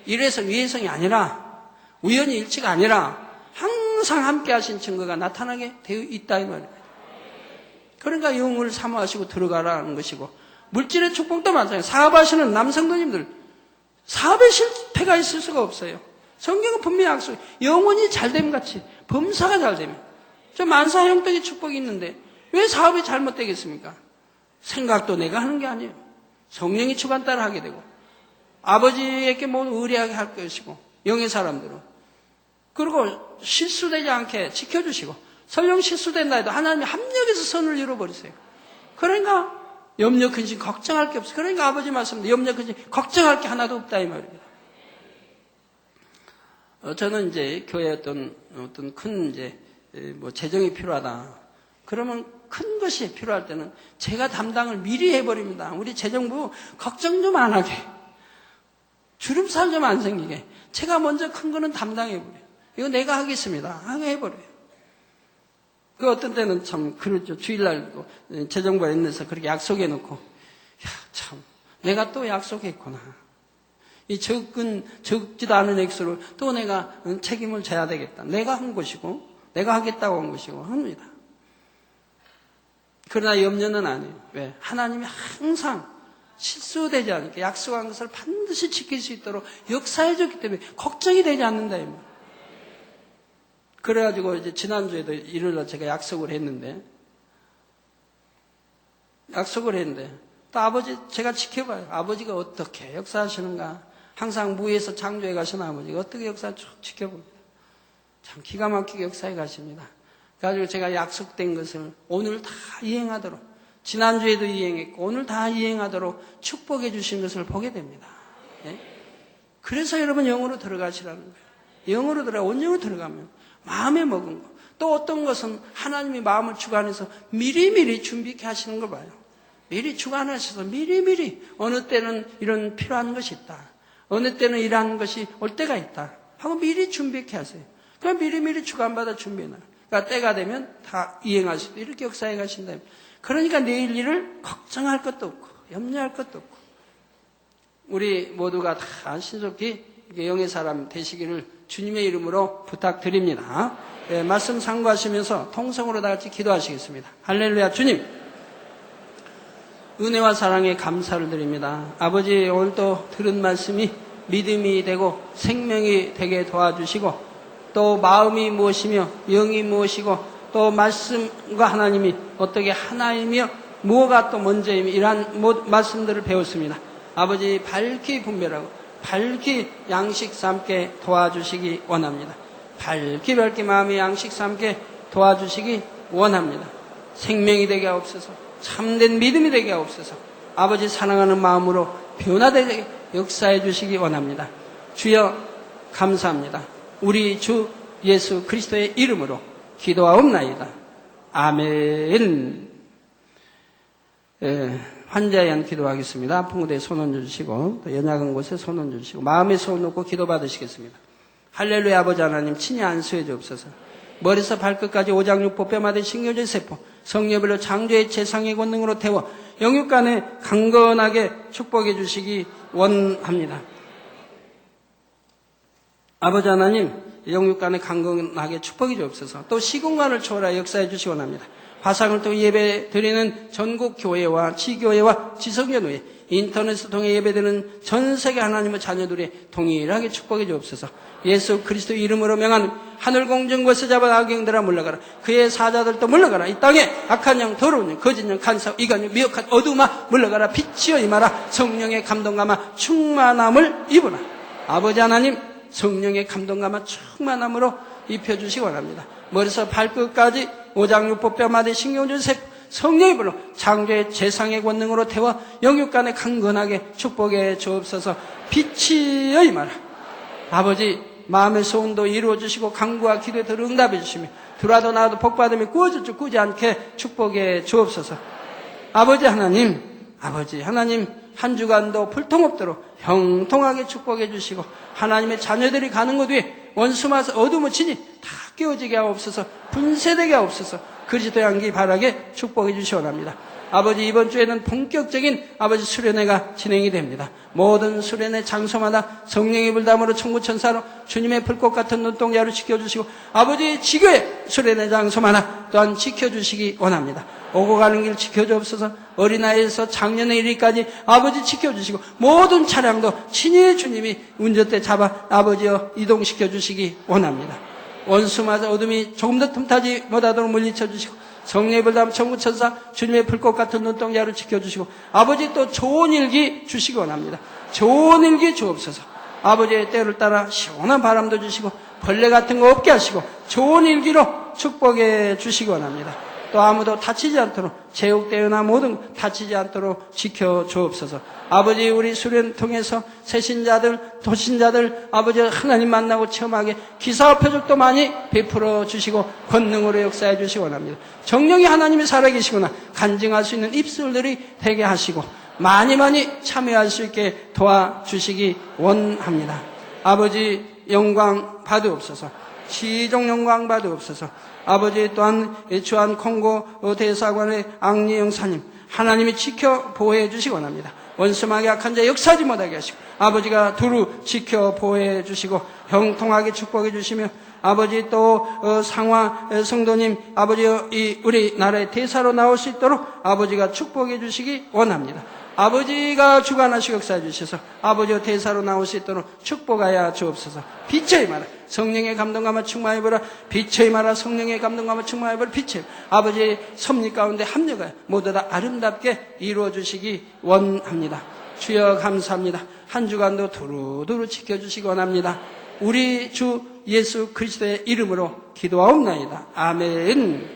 이래서 위해성이 아니라 우연히 일치가 아니라 항상 함께 하신 증거가 나타나게 되어 있다 이 말이에요. 그러니까 영을 사모하시고 들어가라는 것이고 물질의 축복도 마찬가지예요. 사업하시는 남성도님들 사업에 실패가 있을 수가 없어요. 성경은 분명히 약속 영혼이 잘됨 같이 범사가 잘되면 저 만사 형통의 축복이 있는데 왜 사업이 잘못되겠습니까? 생각도 내가 하는 게 아니에요. 성령이 주관 따라 하게 되고 아버지에게 모두 의뢰하게 할 것이고 영의 사람들은 그리고 실수되지 않게 지켜주시고 설령 실수된다 해도 하나님이 합력해서 선을 이루어버리세요. 그러니까 염려 근심 걱정할 게 없어요. 그러니까 아버지 말씀도 염려 근심 걱정할 게 하나도 없다 이 말입니다. 저는 이제 교회에 어떤 큰 이제 뭐 재정이 필요하다. 그러면 큰 것이 필요할 때는 제가 담당을 미리 해버립니다. 우리 재정부 걱정 좀 안 하게. 주름살 좀 안 생기게. 제가 먼저 큰 거는 담당해버려요. 이거 내가 하겠습니다. 하게 해버려요. 그 어떤 때는 참 그렇죠. 주일날 재정부에 있는데서 그렇게 약속해놓고 참 내가 또 약속했구나. 이 적지도 않은 액수를 또 내가 책임을 져야 되겠다. 내가 한 것이고 내가 하겠다고 한 것이고 합니다. 그러나 염려는 아니에요. 왜? 하나님이 항상 실수되지 않게 약속한 것을 반드시 지킬 수 있도록 역사해 줬기 때문에 걱정이 되지 않는다. 그래가지고 이제 지난주에도 일요일날 제가 약속을 했는데 또 아버지 제가 지켜봐요. 아버지가 어떻게 역사하시는가. 항상 무에서 창조해 가시는 아버지가 어떻게 역사 쭉 지켜봅니다. 참 기가 막히게 역사해 가십니다. 그래가지고 제가 약속된 것을 오늘 다 이행하도록 지난주에도 이행했고 오늘 다 이행하도록 축복해 주신 것을 보게 됩니다. 네? 그래서 여러분 영으로 들어가시라는 거예요. 영으로 온영으로 들어가면 마음에 먹은 거. 또 어떤 것은 하나님이 마음을 주관해서 미리미리 준비케 하시는 걸 봐요. 미리 주관하셔서 미리미리 어느 때는 이런 필요한 것이 있다. 어느 때는 이러한 것이 올 때가 있다. 하고 미리 준비케 하세요. 그럼 미리미리 주관받아 준비해놔요. 그러니까 때가 되면 다 이행할 수 있도록 이렇게 역사해 가신다. 그러니까 내일 일을 걱정할 것도 없고 염려할 것도 없고 우리 모두가 다 신속히 영의 사람 되시기를 주님의 이름으로 부탁드립니다. 네, 말씀 상고하시면서 통성으로 다 같이 기도하시겠습니다. 할렐루야. 주님 은혜와 사랑에 감사를 드립니다. 아버지 오늘도 들은 말씀이 믿음이 되고 생명이 되게 도와주시고 또 마음이 무엇이며 영이 무엇이고 또 말씀과 하나님이 어떻게 하나이며 무엇가 또 먼저이며 이러한 말씀들을 배웠습니다. 아버지 밝히 분별하고 밝히 양식 삼게 도와주시기 원합니다. 밝히 마음의 양식 삼게 도와주시기 원합니다. 생명이 되게 하옵소서. 참된 믿음이 되게 하옵소서. 아버지 사랑하는 마음으로 변화되게 역사해 주시기 원합니다. 주여 감사합니다. 우리 주 예수 그리스도의 이름으로 기도하옵나이다. 아멘. 환자에 의한 기도하겠습니다. 아픈 곳에 손 얹어주시고 또 연약한 곳에 손 얹어주시고 마음에 손 놓고 기도 받으시겠습니다. 할렐루야. 아버지 하나님 친히 안수해 주옵소서. 머리에서 발끝까지 오장육부 뼈마디 신경질 세포 성령별로 창조의 재상의 권능으로 태워 영육간에 강건하게 축복해 주시기 원합니다. 아버지 하나님 영육간에 강건하게 축복해 주옵소서. 또 시공간을 초월하여 역사해 주시기 원합니다. 화상을 통해 예배 드리는 전국 교회와 지교회와 지성전회 인터넷을 통해 예배드리는 전 세계 하나님의 자녀들이 동일하게 축복해 주옵소서. 예수 그리스도 이름으로 명하는 하늘 공중 것을 잡아 악영들아 물러가라. 그의 사자들도 물러가라. 이 땅에 악한 영 더러운 영 거짓 영 간사 이간 영 미혹한 어두움아 물러가라. 빛이여 임하라. 성령의 감동감아 충만함을 입으라. 아버지 하나님 성령의 감동감아 충만함으로 입혀주시기 원합니다. 머리에서 발끝까지 오장육부 뼈마디 신경줄 세포 성령의 불로 창조의 재상의 권능으로 태워 영육간에 강건하게 축복해 주옵소서. 빛이여 임하라. 아버지 마음의 소원도 이루어주시고 간구와 기도에 더 응답해 주시며 들어와도 나와도 복받으며 꾸어질 줄 꾸지 않게 축복해 주옵소서. 아버지 하나님 한 주간도 불통 없도록 형통하게 축복해 주시고 하나님의 자녀들이 가는 곳 위에 원수마서 어둠을 치니 다 깨어지게 하옵소서. 분쇄되게 하옵소서. 그리스도의 향기 바라게 축복해 주시 원합니다. 아버지 이번 주에는 본격적인 아버지 수련회가 진행이 됩니다. 모든 수련회 장소마다 성령의 불담으로 천구천사로 주님의 불꽃 같은 눈동자로 지켜주시고 아버지 지교의 수련회 장소마다 또한 지켜주시기 원합니다. 오고 가는 길 지켜주옵소서. 어린아이에서 작년의 이르기까지 아버지 지켜주시고 모든 차량도 친히 주님이 운전대 잡아 아버지여 이동시켜 주시기 원합니다. 원수마저 어둠이 조금 더 틈타지 못하도록 물리쳐 주시고 성령의 불담 천구천사 주님의 불꽃 같은 눈동자로 지켜주시고 아버지 또 좋은 일기 주시기 원합니다. 좋은 일기 주옵소서. 아버지의 때를 따라 시원한 바람도 주시고 벌레 같은 거 없게 하시고 좋은 일기로 축복해 주시기 원합니다. 또 아무도 다치지 않도록 제육대회나 모든 다치지 않도록 지켜 주옵소서. 아버지 우리 수련 통해서 새신자들 도신자들 아버지 하나님 만나고 체험하게 기사와 표적도 많이 베풀어 주시고 권능으로 역사해 주시기 원합니다. 정령이 하나님이 살아계시구나 간증할 수 있는 입술들이 되게 하시고 많이 참여할 수 있게 도와주시기 원합니다. 아버지 영광 받으옵소서. 시종 영광 받으옵소서. 아버지 또한 주한 콩고 대사관의 앙리 영사님 하나님이 지켜 보호해 주시기 원합니다. 원수마귀 악한 자 역사하지 못하게 하시고 아버지가 두루 지켜 보호해 주시고 형통하게 축복해 주시며 아버지 또 상화 성도님 아버지 우리나라의 대사로 나올 수 있도록 아버지가 축복해 주시기 원합니다. 아버지가 주관하시고 역사해 주셔서 아버지와 대사로 나올 수 있도록 축복하여 주옵소서. 빛의 임하라. 성령의 감동감을 충만히 보라. 빛의 임하라. 성령의 감동감을 충만히 보라. 빛의 아버지의 섭리 가운데 합력하여 모두 다 아름답게 이루어 주시기 원합니다. 주여 감사합니다. 한 주간도 두루두루 지켜주시기 원합니다. 우리 주 예수 그리스도의 이름으로 기도하옵나이다. 아멘.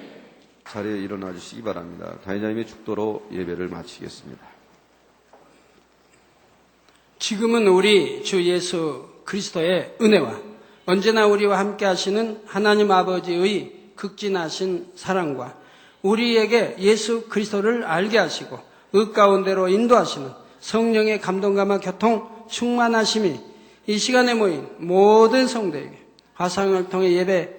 자리에 일어나 주시기 바랍니다. 단장님의 축도로 예배를 마치겠습니다. 지금은 우리 주 예수 그리스도의 은혜와 언제나 우리와 함께 하시는 하나님 아버지의 극진하신 사랑과 우리에게 예수 그리스도를 알게 하시고 의 가운데로 인도하시는 성령의 감동감과 교통 충만하심이 이 시간에 모인 모든 성도에게 화상을 통해 예배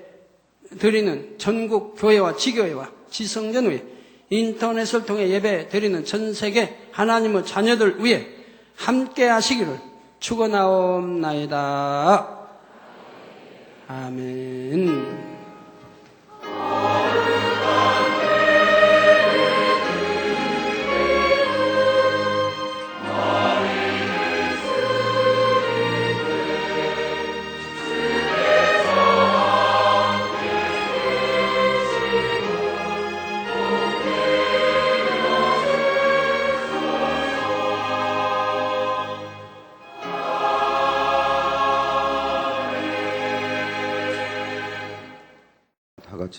드리는 전국 교회와 지교회와 지성전회 인터넷을 통해 예배 드리는 전 세계 하나님의 자녀들 위해 함께 하시기를 축원하옵나이다. 아멘.